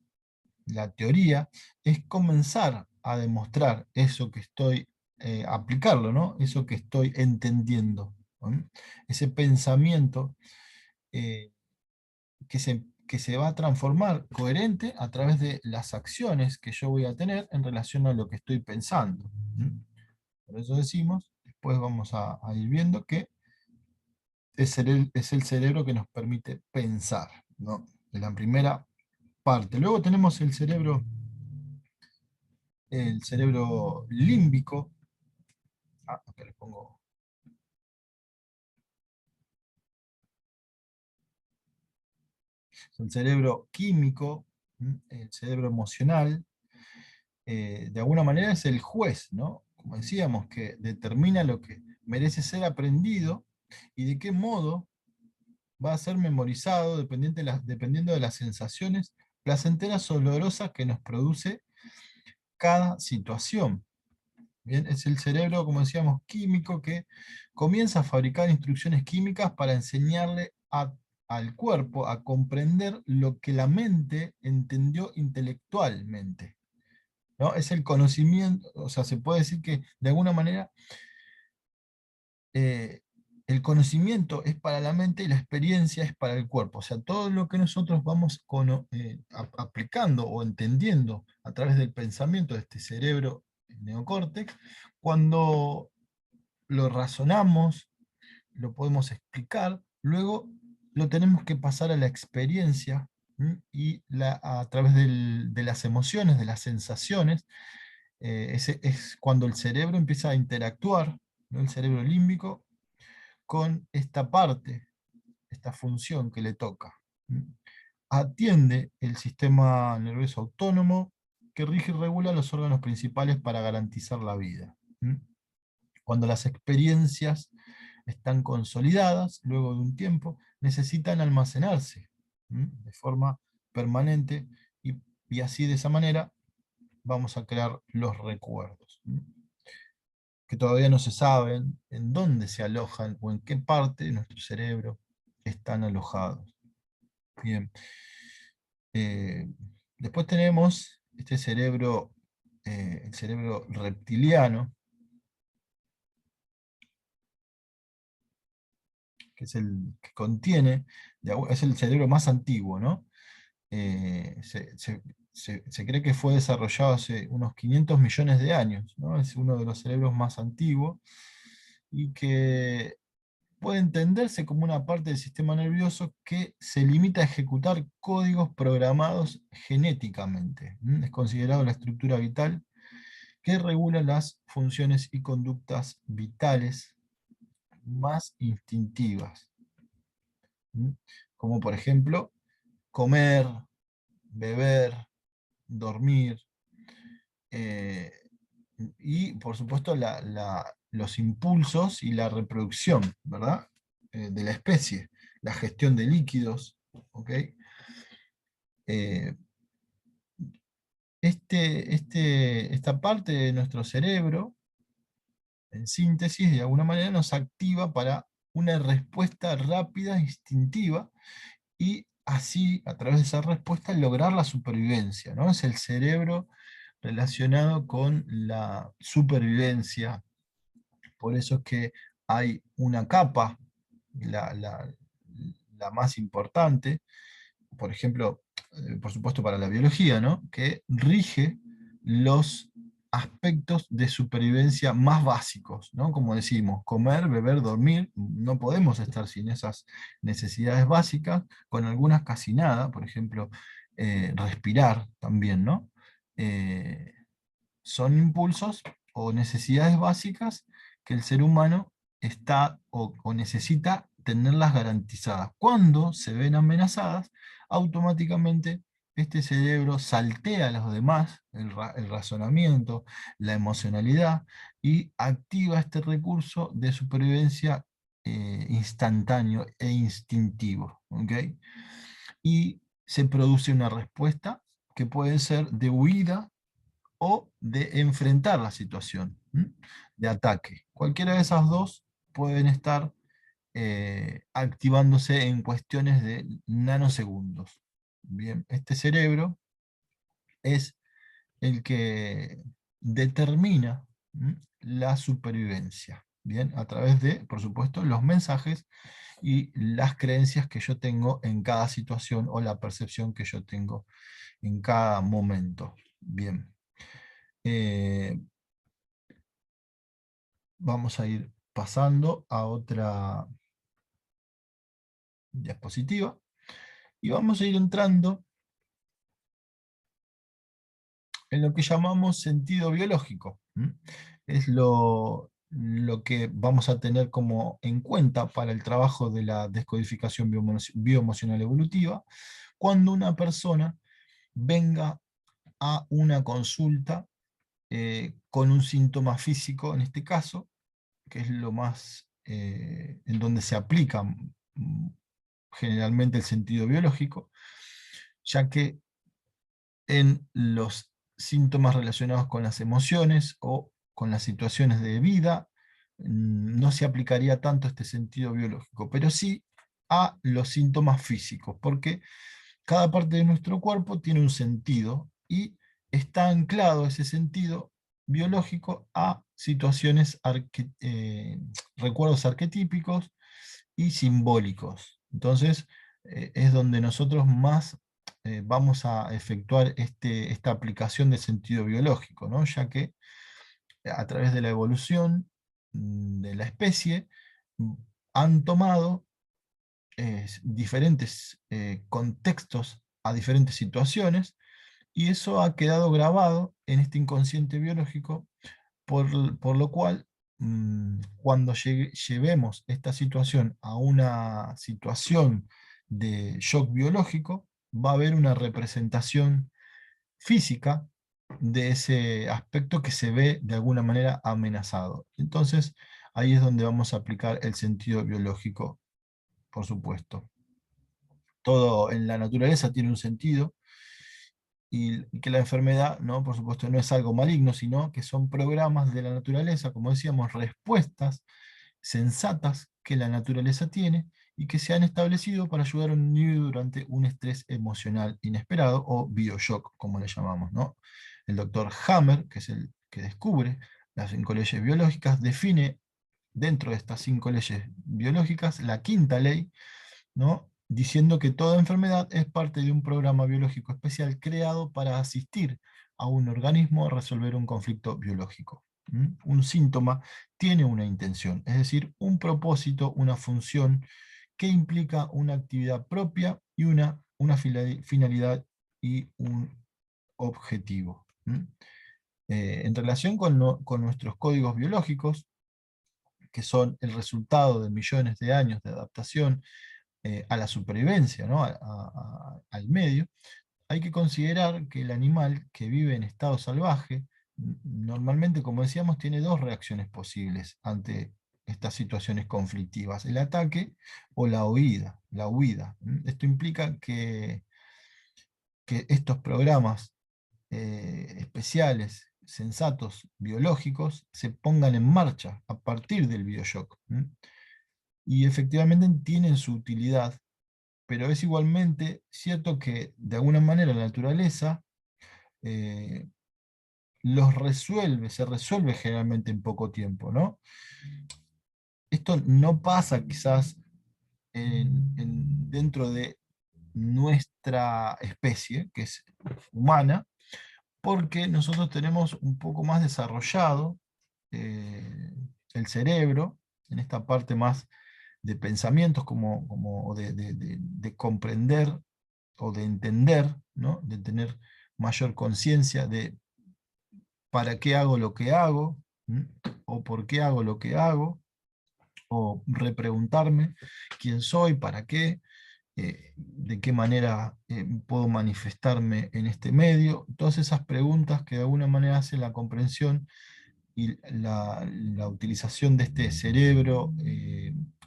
la teoría, es comenzar a demostrar eso que estoy, aplicarlo, ¿no? Eso que estoy entendiendo, ¿no? Ese pensamiento, eh, que que se va a transformar coherente a través de las acciones que yo voy a tener en relación a lo que estoy pensando. Por eso decimos, después vamos a ir viendo que es el cerebro que nos permite pensar, ¿no? En la primera parte. Luego tenemos el cerebro límbico. Acá le pongo. El cerebro químico, el cerebro emocional, de alguna manera es el juez, ¿no? Como decíamos, que determina lo que merece ser aprendido y de qué modo va a ser memorizado dependiendo de las sensaciones placenteras o dolorosas que nos produce cada situación. Bien, es el cerebro, como decíamos, químico que comienza a fabricar instrucciones químicas para enseñarle al cuerpo a comprender lo que la mente entendió intelectualmente, ¿no? Es el conocimiento, o sea, se puede decir que de alguna manera eh, el conocimiento es para la mente y la experiencia es para el cuerpo. O sea, todo lo que nosotros vamos aplicando o entendiendo a través del pensamiento de este cerebro neocórtex, cuando lo razonamos, lo podemos explicar, luego lo tenemos que pasar a la experiencia, y a través de las emociones, de las sensaciones, es cuando el cerebro empieza a interactuar, ¿no? El cerebro límbico con esta parte, esta función que le toca. Atiende el sistema nervioso autónomo que rige y regula los órganos principales para garantizar la vida. Cuando las experiencias están consolidadas, luego de un tiempo, necesitan almacenarse de forma permanente y así de esa manera vamos a crear los recuerdos, que todavía no se saben en dónde se alojan o en qué parte de nuestro cerebro están alojados. Bien. Eh, Después tenemos este cerebro, el cerebro reptiliano, que es el que contiene, es el cerebro más antiguo, ¿no? Eh, se, se- se cree que fue desarrollado hace unos 500 millones de años, ¿no? Es uno de los cerebros más antiguos y que puede entenderse como una parte del sistema nervioso que se limita a ejecutar códigos programados genéticamente. Es considerado la estructura vital que regula las funciones y conductas vitales más instintivas, como por ejemplo comer, beber, dormir, eh, y por supuesto los impulsos y la reproducción, ¿verdad? De la especie, la gestión de líquidos, ¿ok? Eh, esta parte de nuestro cerebro, en síntesis, de alguna manera nos activa para una respuesta rápida, instintiva, y así, a través de esa respuesta, lograr la supervivencia, ¿no? Es el cerebro relacionado con la supervivencia. Por eso es que hay una capa, la, la- la más importante, por ejemplo, por supuesto para la biología, ¿no? Que rige los aspectos de supervivencia más básicos, ¿no? Como decimos, comer, beber, dormir, no podemos estar sin esas necesidades básicas, con algunas casi nada, por ejemplo, respirar también, ¿no? Eh, Son impulsos o necesidades básicas que el ser humano está o necesita tenerlas garantizadas. Cuando se ven amenazadas, automáticamente este cerebro saltea a los demás, el razonamiento, la emocionalidad, y activa este recurso de supervivencia instantáneo e instintivo. ¿Ok? Y se produce una respuesta que puede ser de huida o de enfrentar la situación, de ataque. Cualquiera de esas dos pueden estar activándose en cuestiones de nanosegundos. Bien, este cerebro es el que determina la supervivencia. bien, a través de, por supuesto, los mensajes y las creencias que yo tengo en cada situación o la percepción que yo tengo en cada momento. Bien. Eh, Vamos a ir pasando a otra diapositiva y vamos a ir entrando en lo que llamamos sentido biológico. Es lo que vamos a tener como en cuenta para el trabajo de la descodificación bioemocional evolutiva cuando una persona venga a una consulta con un síntoma físico, en este caso, que es lo más en donde se aplica generalmente el sentido biológico, ya que en los síntomas relacionados con las emociones o con las situaciones de vida, no se aplicaría tanto este sentido biológico, pero sí a los síntomas físicos, porque cada parte de nuestro cuerpo tiene un sentido y está anclado ese sentido biológico a situaciones, recuerdos arquetípicos y simbólicos. Entonces, es donde nosotros más vamos a efectuar esta aplicación de sentido biológico, ¿no? Ya que a través de la evolución de la especie han tomado diferentes contextos a diferentes situaciones y eso ha quedado grabado en este inconsciente biológico por lo cual, cuando llevemos esta situación a una situación de shock biológico, va a haber una representación física de ese aspecto que se ve de alguna manera amenazado. Entonces, ahí es donde vamos a aplicar el sentido biológico, por supuesto. Todo en la naturaleza tiene un sentido, y que la enfermedad, ¿no? Por supuesto, no es algo maligno, sino que son programas de la naturaleza, como decíamos, respuestas sensatas que la naturaleza tiene y que se han establecido para ayudar a un individuo durante un estrés emocional inesperado o bioshock, como le llamamos, ¿no? El doctor Hammer, que es el que descubre las 5 leyes biológicas, define dentro de estas 5 leyes biológicas la quinta ley, ¿no? Diciendo que toda enfermedad es parte de un programa biológico especial creado para asistir a un organismo a resolver un conflicto biológico. Un síntoma tiene una intención, es decir, un propósito, una función que implica una actividad propia y una finalidad y un objetivo. En relación con nuestros códigos biológicos, que son el resultado de millones de años de adaptación a la supervivencia, ¿no? Al medio, hay que considerar que el animal que vive en estado salvaje, normalmente, como decíamos, tiene dos reacciones posibles ante estas situaciones conflictivas: el ataque o la huida. Esto implica que estos programas especiales, sensatos, biológicos, se pongan en marcha a partir del bioshock. Y efectivamente tienen su utilidad, pero es igualmente cierto que de alguna manera la naturaleza eh, se resuelve generalmente en poco tiempo, ¿no? Esto no pasa quizás dentro de nuestra especie, que es humana, porque nosotros tenemos un poco más desarrollado eh, el cerebro, en esta parte más de pensamientos, o de comprender o de entender, ¿no? De tener mayor conciencia de para qué hago lo que hago, ¿m? O por qué hago lo que hago, o repreguntarme quién soy, para qué, de qué manera puedo manifestarme en este medio. Todas esas preguntas que de alguna manera hacen la comprensión y la utilización de este cerebro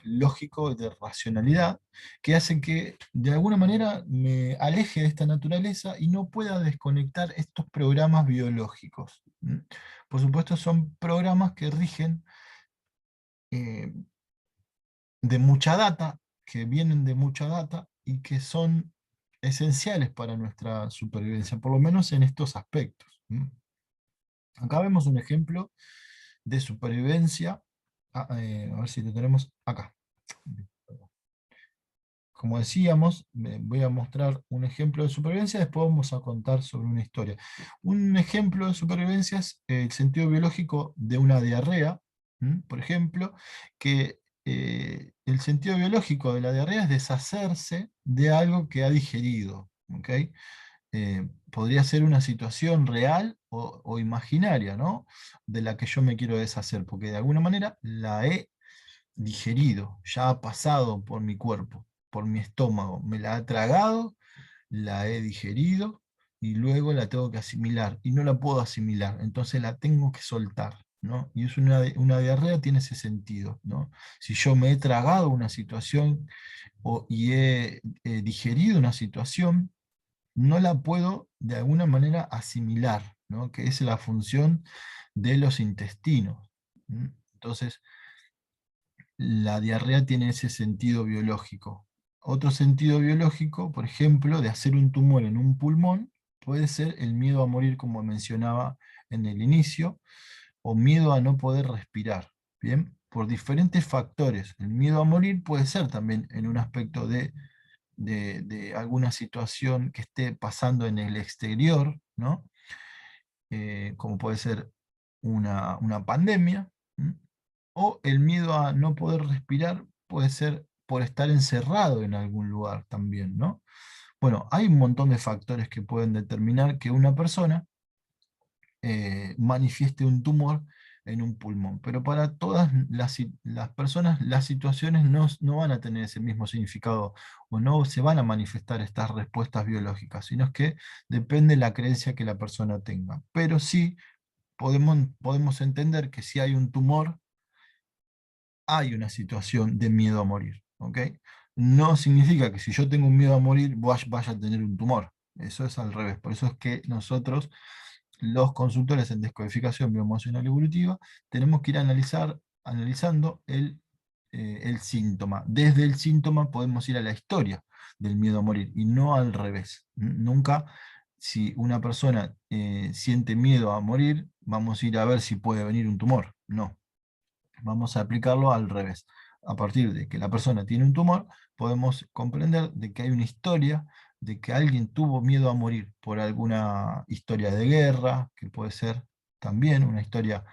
lógico de racionalidad, que hace que de alguna manera me aleje de esta naturaleza y no pueda desconectar estos programas biológicos. Por supuesto, son programas que rigen eh, de mucha data, que vienen de mucha data y que son esenciales para nuestra supervivencia, por lo menos en estos aspectos. Acá vemos un ejemplo de supervivencia A ver si lo tenemos acá. Como decíamos, voy a mostrar un ejemplo de supervivencia, después vamos a contar sobre una historia. Un ejemplo de supervivencia es el sentido biológico de una diarrea, por ejemplo, que el sentido biológico de la diarrea es deshacerse de algo que ha digerido. ¿Ok? Podría ser una situación real o imaginaria, ¿no? De la que yo me quiero deshacer, porque de alguna manera la he digerido, ya ha pasado por mi cuerpo, por mi estómago, me la ha tragado, la he digerido y luego la tengo que asimilar y no la puedo asimilar, entonces la tengo que soltar, ¿no? Y es una diarrea tiene ese sentido, ¿no? Si yo me he tragado una situación y he digerido una situación, no la puedo de alguna manera asimilar, ¿no? Que es la función de los intestinos. Entonces, la diarrea tiene ese sentido biológico. Otro sentido biológico, por ejemplo, de hacer un tumor en un pulmón, puede ser el miedo a morir, como mencionaba en el inicio, o miedo a no poder respirar. Bien, por diferentes factores. El miedo a morir puede ser también en un aspecto de alguna situación que esté pasando en el exterior, ¿no? Como puede ser una pandemia, ¿m? O el miedo a no poder respirar puede ser por estar encerrado en algún lugar también, ¿no? Bueno, hay un montón de factores que pueden determinar que una persona manifieste un tumor en un pulmón, pero para todas las personas las situaciones no van a tener ese mismo significado o no se van a manifestar estas respuestas biológicas, sino es que depende de la creencia que la persona tenga. Pero sí podemos entender que si hay un tumor, hay una situación de miedo a morir, ¿ok? No significa que si yo tengo un miedo a morir, vaya a tener un tumor. Eso es al revés. Por eso es que nosotros, los consultores en descodificación bioemocional evolutiva, tenemos que ir analizando el síntoma. Desde el síntoma podemos ir a la historia del miedo a morir y no al revés. Nunca, si una persona siente miedo a morir, vamos a ir a ver si puede venir un tumor. No, vamos a aplicarlo al revés. A partir de que la persona tiene un tumor, podemos comprender de que hay una historia, de que alguien tuvo miedo a morir por alguna historia de guerra, que puede ser también una historia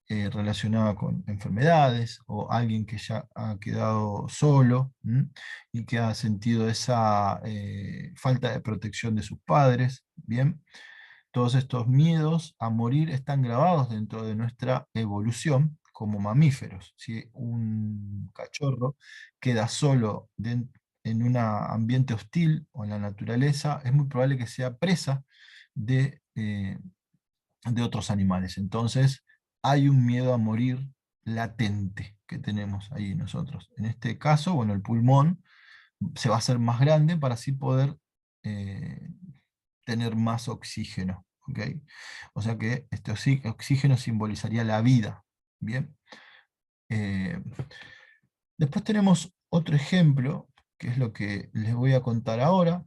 relacionada con enfermedades, o alguien que ya ha quedado solo, y que ha sentido esa falta de protección de sus padres, ¿bien? Todos estos miedos a morir están grabados dentro de nuestra evolución como mamíferos. Si un cachorro queda solo en un ambiente hostil o en la naturaleza, es muy probable que sea presa de otros animales. Entonces, hay un miedo a morir latente que tenemos ahí nosotros. En este caso, bueno, el pulmón se va a hacer más grande para así poder eh, tener más oxígeno. ¿Ok? O sea que este oxígeno simbolizaría la vida. Bien. Eh, Después tenemos otro ejemplo, que es lo que les voy a contar ahora,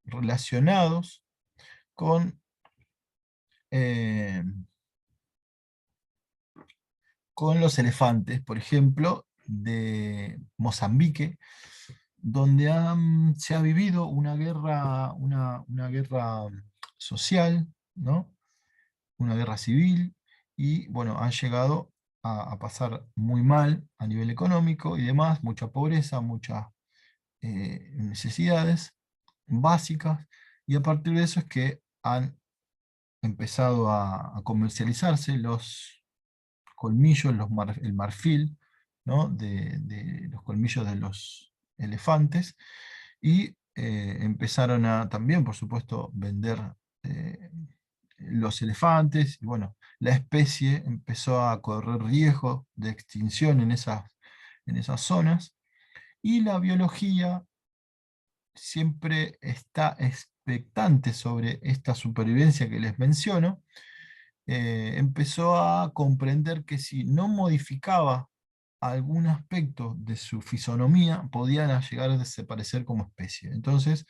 relacionados con, eh, con los elefantes, por ejemplo, de Mozambique, donde se ha vivido una guerra social, ¿no? Una guerra civil, y bueno, han llegado a pasar muy mal a nivel económico y demás, mucha pobreza, muchas necesidades básicas, y a partir de eso es que han empezado a comercializarse los colmillos, el marfil, ¿no? De los colmillos de los elefantes, y empezaron a también, por supuesto, vender eh, los elefantes, y bueno, la especie empezó a correr riesgo de extinción en esas zonas, y la biología siempre está expectante sobre esta supervivencia que les menciono. Empezó a comprender que si no modificaba algún aspecto de su fisonomía, podían llegar a desaparecer como especie. Entonces,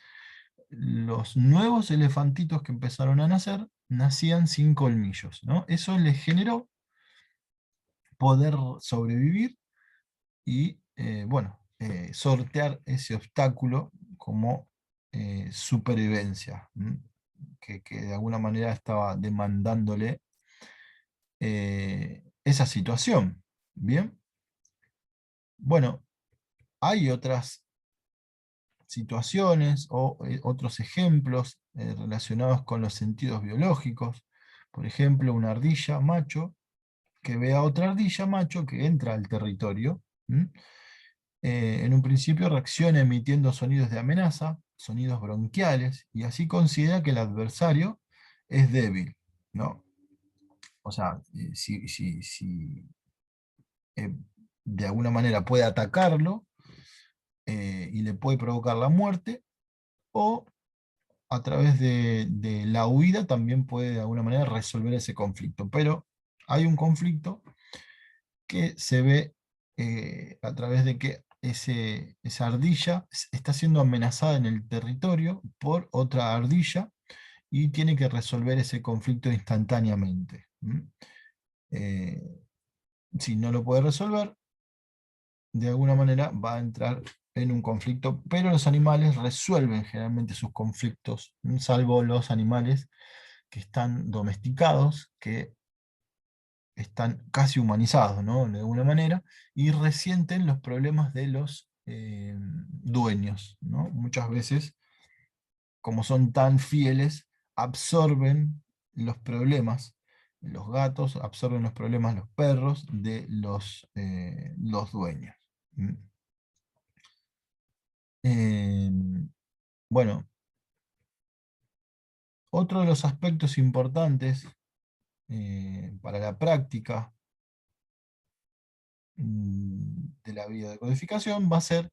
los nuevos elefantitos que empezaron a nacer, nacían sin colmillos, ¿no? Eso les generó poder sobrevivir y, bueno, sortear ese obstáculo como supervivencia, que de alguna manera estaba demandándole esa situación. Bien, bueno, hay otras situaciones o otros ejemplos relacionados con los sentidos biológicos. Por ejemplo, una ardilla macho que ve a otra ardilla macho que entra al territorio. En un principio reacciona emitiendo sonidos de amenaza, sonidos bronquiales, y así considera que el adversario es débil, ¿no? O sea, si eh, de alguna manera puede atacarlo y le puede provocar la muerte, o a través de la huida también puede de alguna manera resolver ese conflicto. Pero hay un conflicto que se ve a través de que esa ardilla está siendo amenazada en el territorio por otra ardilla y tiene que resolver ese conflicto instantáneamente. Eh, si no lo puede resolver, de alguna manera va a entrar en un conflicto, pero los animales resuelven generalmente sus conflictos, salvo los animales que están domesticados, que están casi humanizados, ¿no? De alguna manera, y resienten los problemas de los dueños, ¿no? Muchas veces, como son tan fieles, absorben los problemas. Los gatos absorben los problemas, los perros, de los dueños. ¿Mm? Eh, bueno, otro de los aspectos importantes para la práctica de la biodecodificación va a ser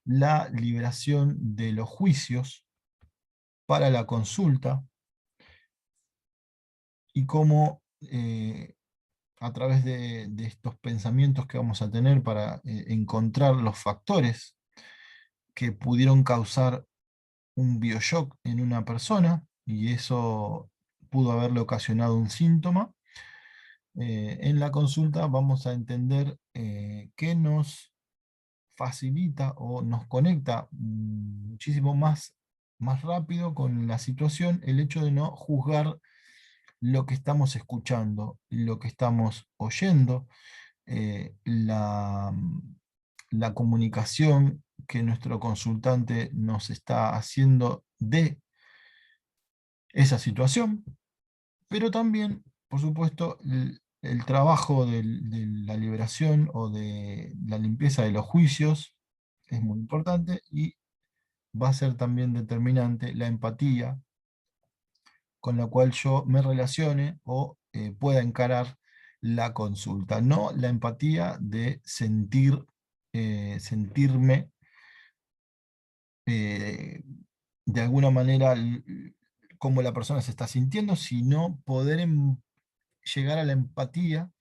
la liberación de los juicios para la consulta y cómo a través de estos pensamientos que vamos a tener para encontrar los factores que pudieron causar un bioshock en una persona y eso pudo haberle ocasionado un síntoma. En la consulta vamos a entender qué nos facilita o nos conecta muchísimo más rápido con la situación el hecho de no juzgar lo que estamos escuchando, lo que estamos oyendo, la comunicación que nuestro consultante nos está haciendo de esa situación, pero también, por supuesto, el trabajo de la liberación o de la limpieza de los juicios es muy importante y va a ser también determinante la empatía con la cual yo me relacione o pueda encarar la consulta, no la empatía de sentirme eh, de alguna manera cómo la persona se está sintiendo, sino poder llegar a la empatía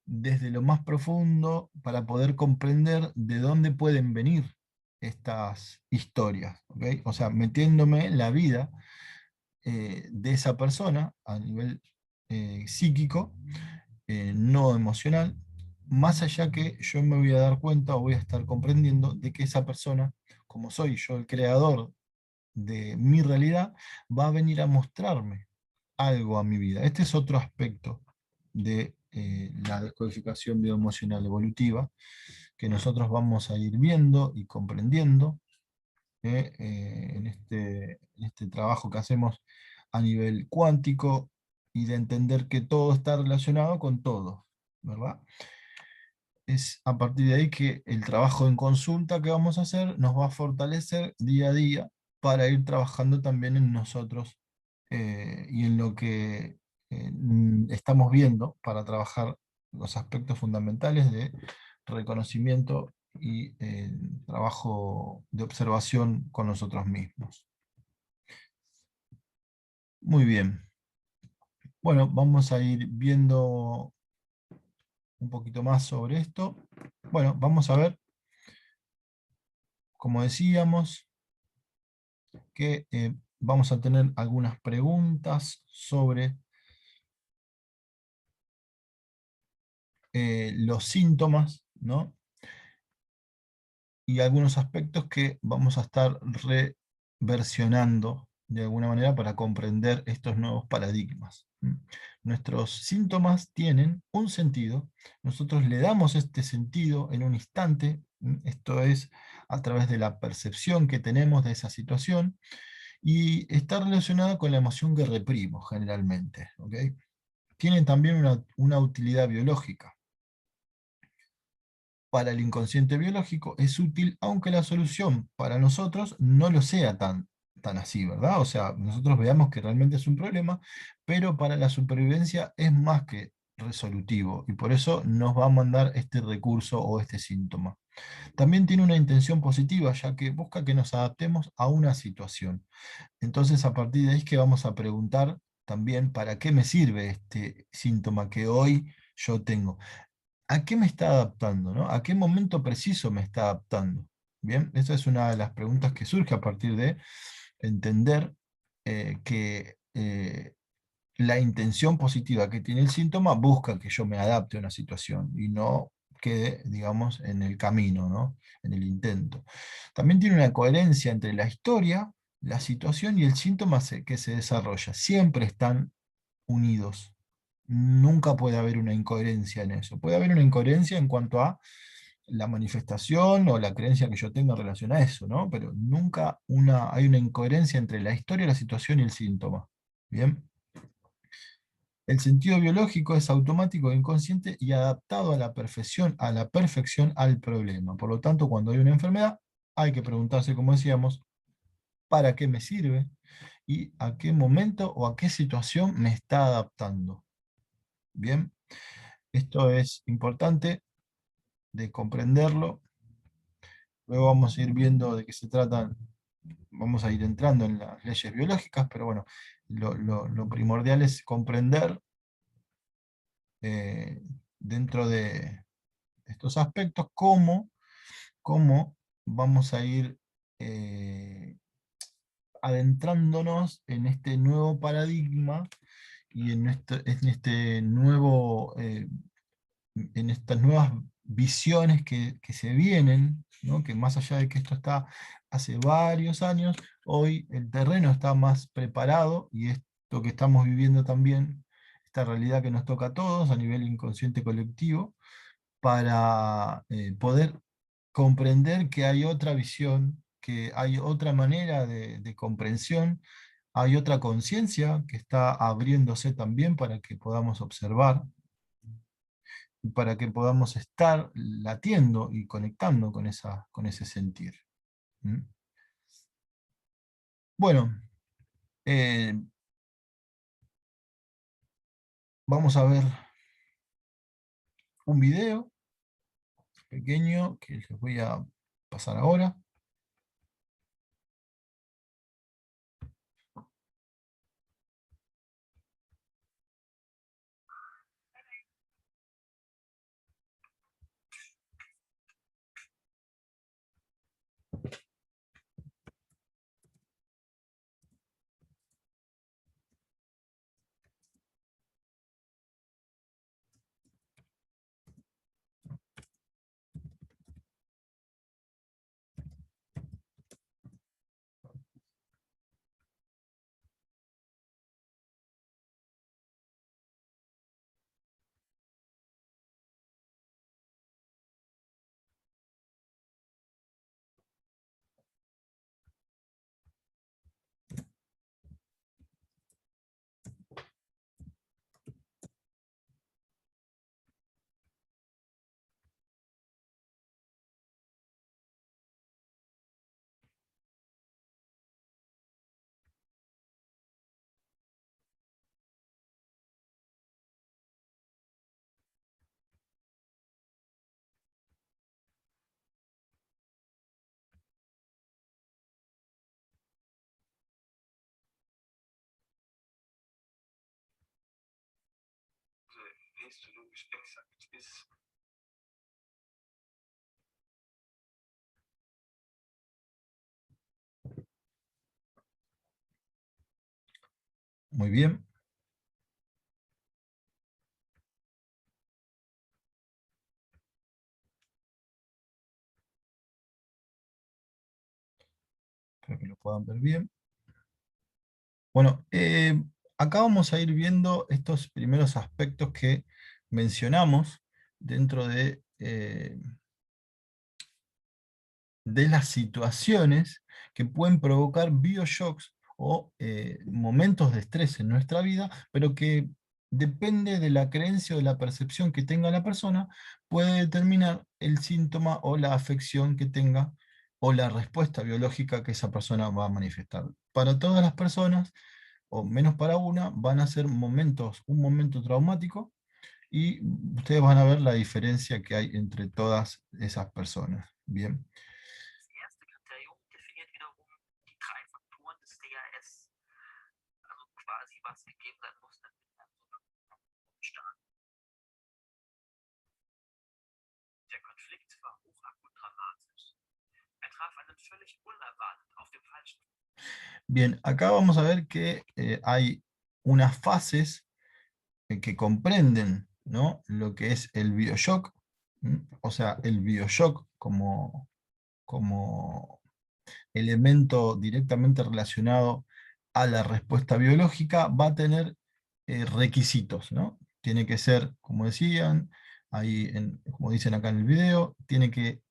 desde lo más profundo para poder comprender de dónde pueden venir estas historias, ¿ok? O sea, metiéndome en la vida de esa persona a nivel psíquico, no emocional, más allá que yo me voy a dar cuenta o voy a estar comprendiendo de que esa persona, como soy yo el creador de mi realidad, va a venir a mostrarme algo a mi vida. Este es otro aspecto de la descodificación bioemocional evolutiva que nosotros vamos a ir viendo y comprendiendo en este trabajo que hacemos a nivel cuántico y de entender que todo está relacionado con todo, ¿verdad? Es a partir de ahí que el trabajo en consulta que vamos a hacer nos va a fortalecer día a día para ir trabajando también en nosotros y en lo que estamos viendo para trabajar los aspectos fundamentales de reconocimiento y trabajo de observación con nosotros mismos. Muy bien. Bueno, vamos a ir viendo un poquito más sobre esto. Bueno, vamos a ver, como decíamos, que vamos a tener algunas preguntas sobre los síntomas, ¿no? Y algunos aspectos que vamos a estar reversionando de alguna manera para comprender estos nuevos paradigmas. Nuestros síntomas tienen un sentido, nosotros le damos este sentido en un instante, esto es a través de la percepción que tenemos de esa situación, y está relacionado con la emoción que reprimo generalmente. ¿Ok? Tienen también una utilidad biológica. Para el inconsciente biológico es útil, aunque la solución para nosotros no lo sea tan así, ¿verdad? O sea, nosotros veamos que realmente es un problema, pero para la supervivencia es más que resolutivo, y por eso nos va a mandar este recurso o este síntoma. También tiene una intención positiva, ya que busca que nos adaptemos a una situación. Entonces, a partir de ahí es que vamos a preguntar también para qué me sirve este síntoma que hoy yo tengo. ¿A qué me está adaptando, ¿no? ¿A qué momento preciso me está adaptando? Bien, esa es una de las preguntas que surge a partir de entender que la intención positiva que tiene el síntoma busca que yo me adapte a una situación y no quede, digamos, en el camino, ¿no? En el intento. También tiene una coherencia entre la historia, la situación y el síntoma que se desarrolla. Siempre están unidos. Nunca puede haber una incoherencia en eso. Puede haber una incoherencia en cuanto a la manifestación o la creencia que yo tenga en relación a eso, ¿no? Pero nunca hay una incoherencia entre la historia, la situación y el síntoma. ¿Bien? El sentido biológico es automático e inconsciente y adaptado a la perfección al problema. Por lo tanto, cuando hay una enfermedad, hay que preguntarse, como decíamos, ¿para qué me sirve? ¿Y a qué momento o a qué situación me está adaptando? Bien, esto es importante de comprenderlo. Luego vamos a ir viendo de qué se tratan, vamos a ir entrando en las leyes biológicas, pero bueno, lo primordial es comprender eh, dentro de estos aspectos cómo vamos a ir adentrándonos en este nuevo paradigma y en este nuevo en estas nuevas visiones que se vienen, ¿no? Que más allá de que esto está hace varios años, hoy el terreno está más preparado y esto que estamos viviendo también, esta realidad que nos toca a todos a nivel inconsciente colectivo, para poder comprender que hay otra visión, que hay otra manera de comprensión, hay otra conciencia que está abriéndose también para que podamos observar y para que podamos estar latiendo y conectando con ese sentir. ¿Mm? Bueno, eh, vamos a ver un video pequeño que les voy a pasar ahora. Muy bien. Espero que lo puedan ver bien. Bueno, acá vamos a ir viendo estos primeros aspectos que mencionamos dentro de las situaciones que pueden provocar bioshocks o momentos de estrés en nuestra vida, pero que depende de la creencia o de la percepción que tenga la persona, puede determinar el síntoma o la afección que tenga o la respuesta biológica que esa persona va a manifestar. Para todas las personas, o menos para una, van a ser momentos, un momento traumático, y ustedes van a ver la diferencia que hay entre todas esas personas. Bien. Bien, acá vamos a ver que hay unas fases que comprenden, ¿no?, lo que es el bioshock, o sea, el bioshock como elemento directamente relacionado a la respuesta biológica, va a tener requisitos, ¿no? Tiene que ser, como decían, como dicen acá en el video, tiene que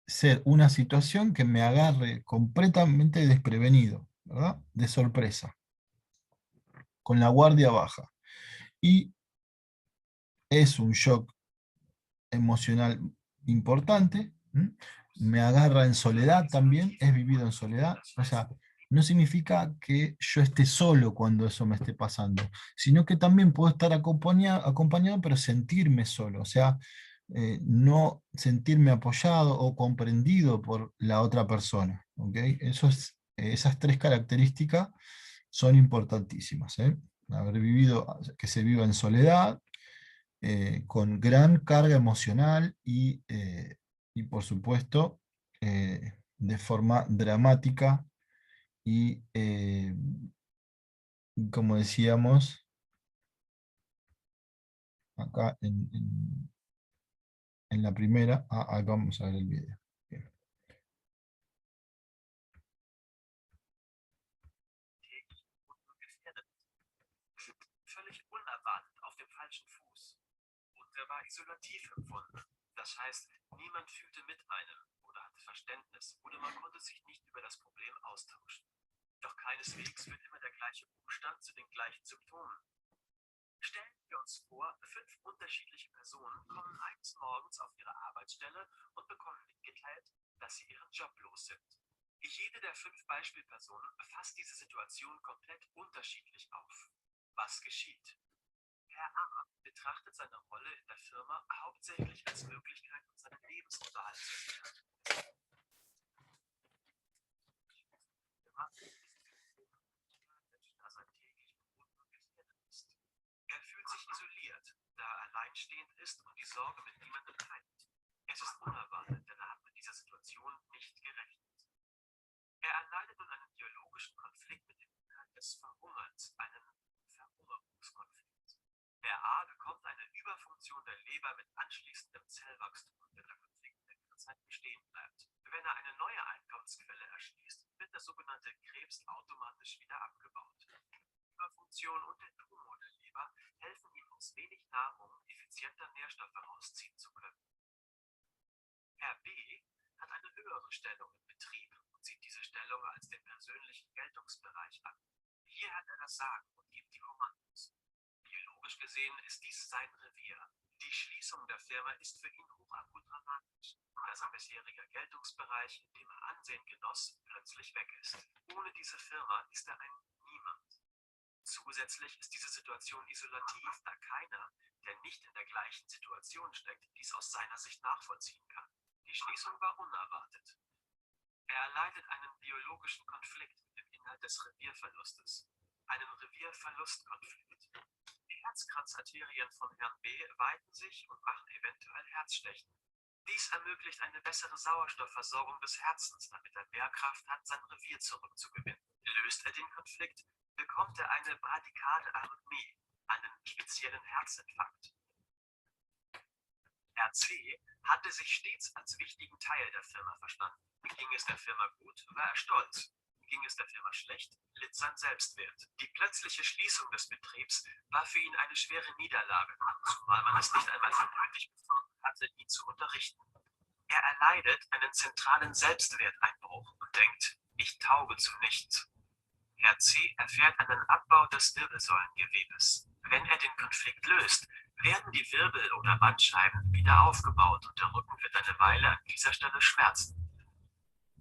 ser una situación que me agarre completamente desprevenido, ¿verdad? De sorpresa, con la guardia baja. Y es un shock emocional importante, me agarra en soledad también, es vivido en soledad, o sea, no significa que yo esté solo cuando eso me esté pasando, sino que también puedo estar acompañado, pero sentirme solo, o sea, no sentirme apoyado o comprendido por la otra persona, ¿ok? Esas tres características son importantísimas, ¿eh? Haber vivido, que se viva en soledad, con gran carga emocional y por supuesto, de forma dramática y, como decíamos, acá en la primera, ahí vamos a ver el video. Bien. RC hatte sich stets als wichtigen Teil der Firma verstanden. Ging es der Firma gut, war er stolz. Ging es der Firma schlecht, litt sein Selbstwert. Die plötzliche Schließung des Betriebs war für ihn eine schwere Niederlage, zumal man es nicht einmal für nötig befunden hatte, ihn zu unterrichten. Er erleidet einen zentralen Selbstwerteinbruch und denkt, ich tauge zu nichts. Herr C. erfährt einen Abbau des Wirbelsäulengewebes. Wenn er den Konflikt löst, werden die Wirbel- oder Bandscheiben wieder aufgebaut und der Rücken wird eine Weile an dieser Stelle schmerzen.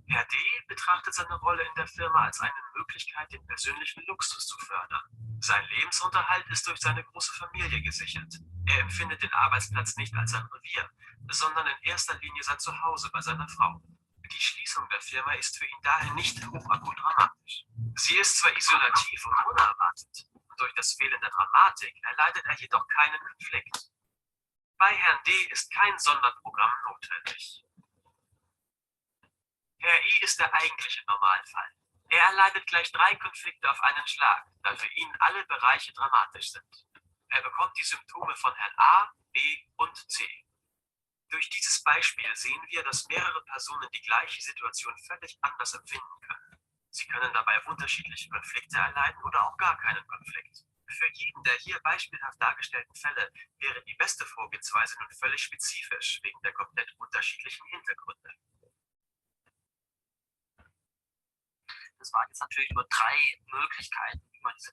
Herr D. betrachtet seine Rolle in der Firma als eine Möglichkeit, den persönlichen Luxus zu fördern. Sein Lebensunterhalt ist durch seine große Familie gesichert. Er empfindet den Arbeitsplatz nicht als sein Revier, sondern in erster Linie sein Zuhause bei seiner Frau. Die Schließung der Firma ist für ihn daher nicht hochakut dramatisch. Sie ist zwar isolativ und unerwartet, durch das Fehlen der Dramatik erleidet er jedoch keinen Konflikt. Bei Herrn D. ist kein Sonderprogramm notwendig. Herr I. ist der eigentliche Normalfall. Er erleidet gleich 3 Konflikte auf einen Schlag, da für ihn alle Bereiche dramatisch sind. Er bekommt die Symptome von Herrn A, B und C. Durch dieses Beispiel sehen wir, dass mehrere Personen die gleiche Situation völlig anders empfinden können. Sie können dabei unterschiedliche Konflikte erleiden oder auch gar keinen Konflikt. Für jeden der hier beispielhaft dargestellten Fälle wäre die beste Vorgehensweise nun völlig spezifisch, wegen der komplett unterschiedlichen Hintergründe. Das waren jetzt natürlich nur 3 Möglichkeiten, wie man diese.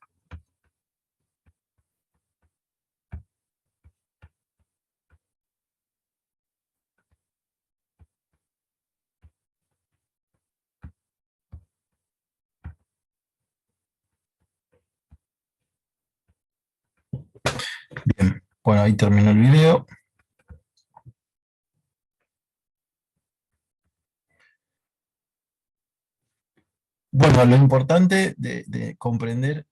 Bien, bueno, ahí terminó el video. Bueno, lo importante de comprender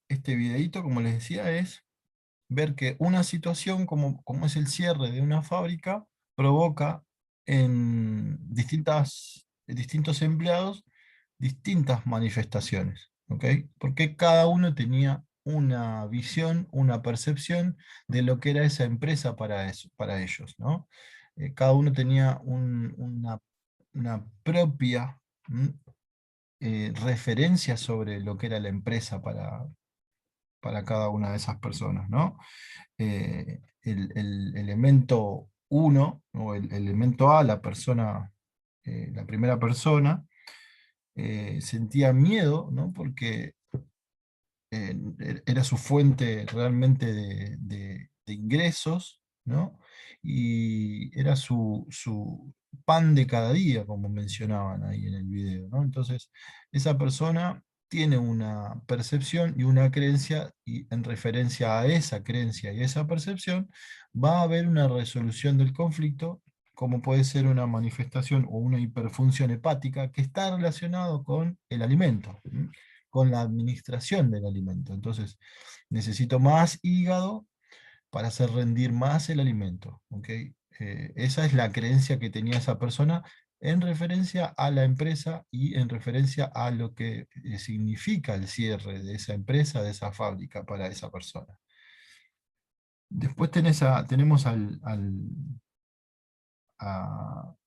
este videito, como les decía, es ver que una situación como es el cierre de una fábrica provoca en distintos empleados distintas manifestaciones, ¿ok? Porque cada uno tenía una visión, una percepción de lo que era esa empresa para, para ellos, ¿no? Cada uno tenía una propia referencia sobre lo que era la empresa para cada una de esas personas, ¿no? El elemento uno, o el elemento A, la persona, la primera persona, sentía miedo, ¿no? Porque era su fuente realmente de ingresos, ¿no? Y era su pan de cada día, como mencionaban ahí en el video, ¿no? Entonces, esa persona tiene una percepción y una creencia, y en referencia a esa creencia y esa percepción, va a haber una resolución del conflicto, como puede ser una manifestación o una hiperfunción hepática, que está relacionado con el alimento, ¿m? Con la administración del alimento. Entonces, necesito más hígado para hacer rendir más el alimento. ¿Ok? Esa es la creencia que tenía esa persona en referencia a la empresa y en referencia a lo que significa el cierre de esa empresa, de esa fábrica para esa persona. Después tenemos al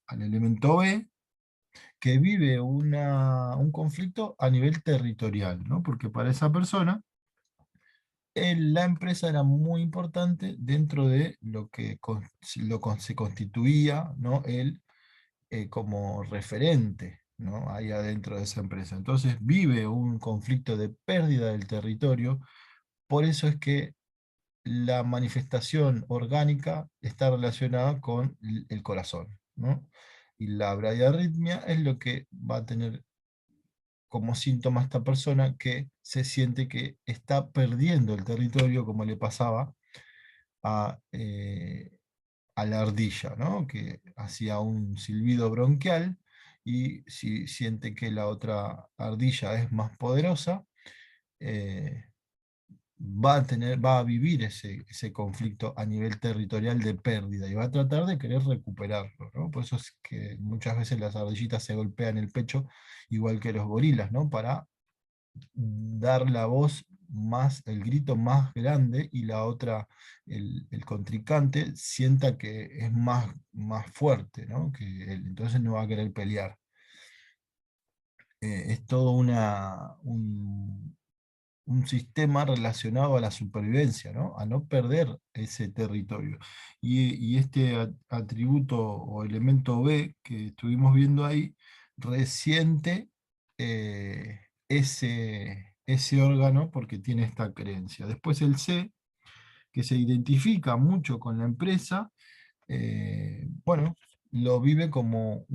elemento B, que vive un conflicto a nivel territorial, ¿no? Porque para esa persona la empresa era muy importante dentro de lo que se constituía, ¿no? Él como referente, ¿no? Ahí adentro de esa empresa. Entonces vive un conflicto de pérdida del territorio, por eso es que la manifestación orgánica está relacionada con el corazón, ¿no? Y la bradiarritmia es lo que va a tener como síntoma esta persona, que se siente que está perdiendo el territorio, como le pasaba a, a la ardilla, ¿no? Que hacía un silbido bronquial, y si siente que la otra ardilla es más poderosa, eh, va a vivir ese conflicto a nivel territorial de pérdida, y va a tratar de querer recuperarlo, ¿no? Por eso es que muchas veces las ardillitas se golpean el pecho, igual que los gorilas, ¿no? Para dar la voz el grito más grande y la otra, el contrincante, sienta que es más fuerte, ¿no? Que él, entonces no va a querer pelear. Es todo un sistema relacionado a la supervivencia, ¿no? A no perder ese territorio. Y este atributo o elemento B que estuvimos viendo ahí, resiente ese órgano porque tiene esta creencia. Después el C, que se identifica mucho con la empresa, bueno, lo vive como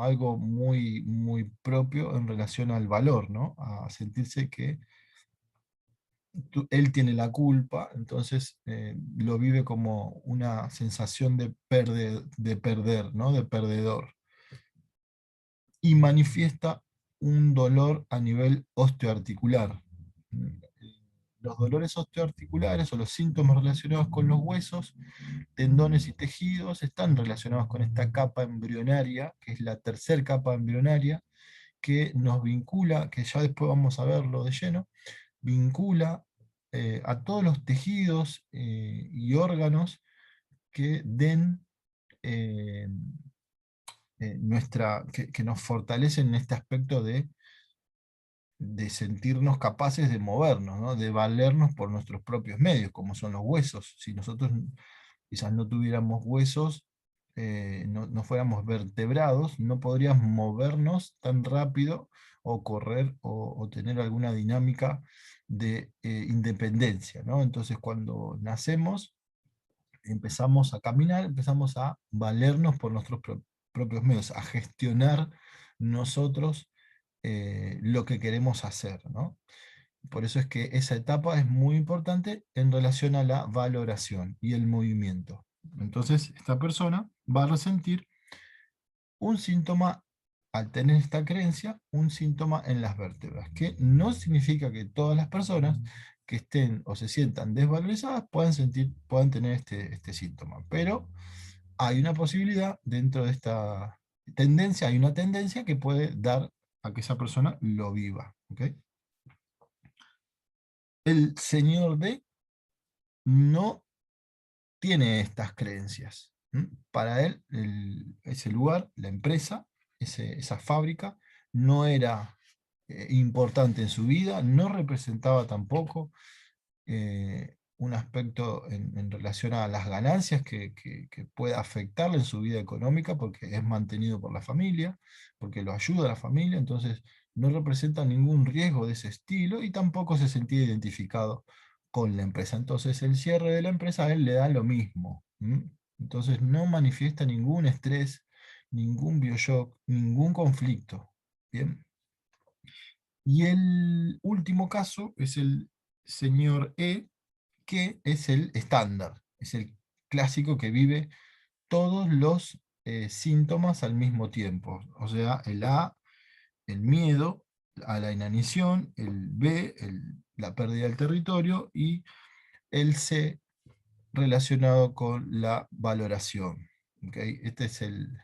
algo muy propio en relación al valor, ¿no? A sentirse que él tiene la culpa, entonces lo vive como una sensación de perder, ¿no? De perdedor. Y manifiesta un dolor a nivel osteoarticular. Los dolores osteoarticulares o los síntomas relacionados con los huesos, tendones y tejidos están relacionados con esta capa embrionaria, que es la tercera capa embrionaria, que nos vincula, que ya después vamos a verlo de lleno, vincula a todos los tejidos y órganos que den eh, que nos fortalecen en este aspecto de sentirnos capaces de movernos, ¿no? De valernos por nuestros propios medios, como son los huesos. Si nosotros quizás no tuviéramos huesos, no fuéramos vertebrados, no podríamos movernos tan rápido o correr o tener alguna dinámica de independencia, ¿no? Entonces cuando nacemos, empezamos a caminar, empezamos a valernos por nuestros propios medios, a gestionar nosotros lo que queremos hacer, ¿no? Por eso es que esa etapa es muy importante en relación a la valoración y el movimiento. Entonces, esta persona va a resentir un síntoma, al tener esta creencia, un síntoma en las vértebras, que no significa que todas las personas que estén o se sientan desvalorizadas puedan tener este síntoma, pero hay una posibilidad dentro de esta tendencia, hay una tendencia que puede dar a que esa persona lo viva. ¿Ok? El señor D no tiene estas creencias. Para él, ese lugar, la empresa, esa fábrica, no era importante en su vida, no representaba tampoco un aspecto en relación a las ganancias que pueda afectarle en su vida económica, porque es mantenido por la familia, porque lo ayuda a la familia, entonces no representa ningún riesgo de ese estilo y tampoco se sentía identificado con la empresa. Entonces el cierre de la empresa a él le da lo mismo. Entonces no manifiesta ningún estrés, ningún bioshock, ningún conflicto. Bien. Y el último caso es el señor E, que es el estándar, es el clásico que vive todos los síntomas al mismo tiempo. O sea, el A, el miedo a la inanición, el B, la pérdida del territorio, y el C, relacionado con la valoración. ¿Ok? Este es el-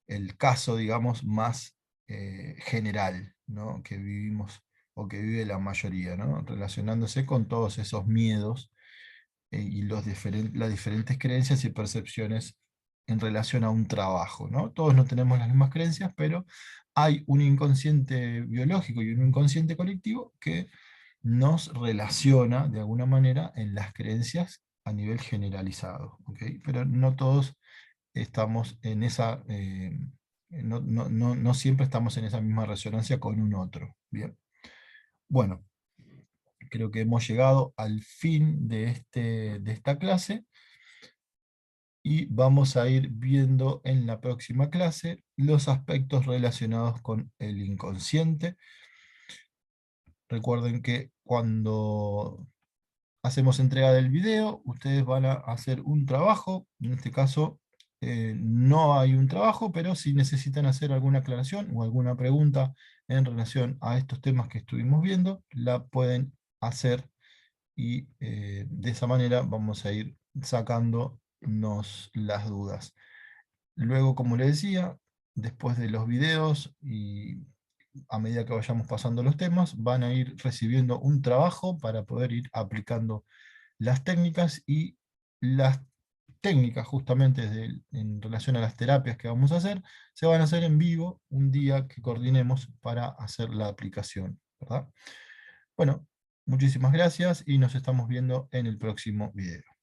el caso, digamos, más general, ¿no? Que vivimos o que vive la mayoría, ¿no? Relacionándose con todos esos miedos y las diferentes creencias y percepciones en relación a un trabajo, ¿no? Todos no tenemos las mismas creencias, pero hay un inconsciente biológico y un inconsciente colectivo que nos relaciona de alguna manera en las creencias a nivel generalizado, ¿ok? Pero no todos estamos en esa, no siempre estamos en esa misma resonancia con un otro. Bien. Bueno, creo que hemos llegado al fin de esta clase y vamos a ir viendo en la próxima clase los aspectos relacionados con el inconsciente. Recuerden que cuando hacemos entrega del video, ustedes van a hacer un trabajo, en este caso no hay un trabajo, pero si necesitan hacer alguna aclaración o alguna pregunta en relación a estos temas que estuvimos viendo, la pueden hacer y de esa manera vamos a ir sacándonos las dudas. Luego, como les decía, después de los videos y a medida que vayamos pasando los temas, van a ir recibiendo un trabajo para poder ir aplicando las técnicas, y las técnicas justamente en relación a las terapias que vamos a hacer, se van a hacer en vivo un día que coordinemos para hacer la aplicación, ¿verdad? Bueno, muchísimas gracias y nos estamos viendo en el próximo video.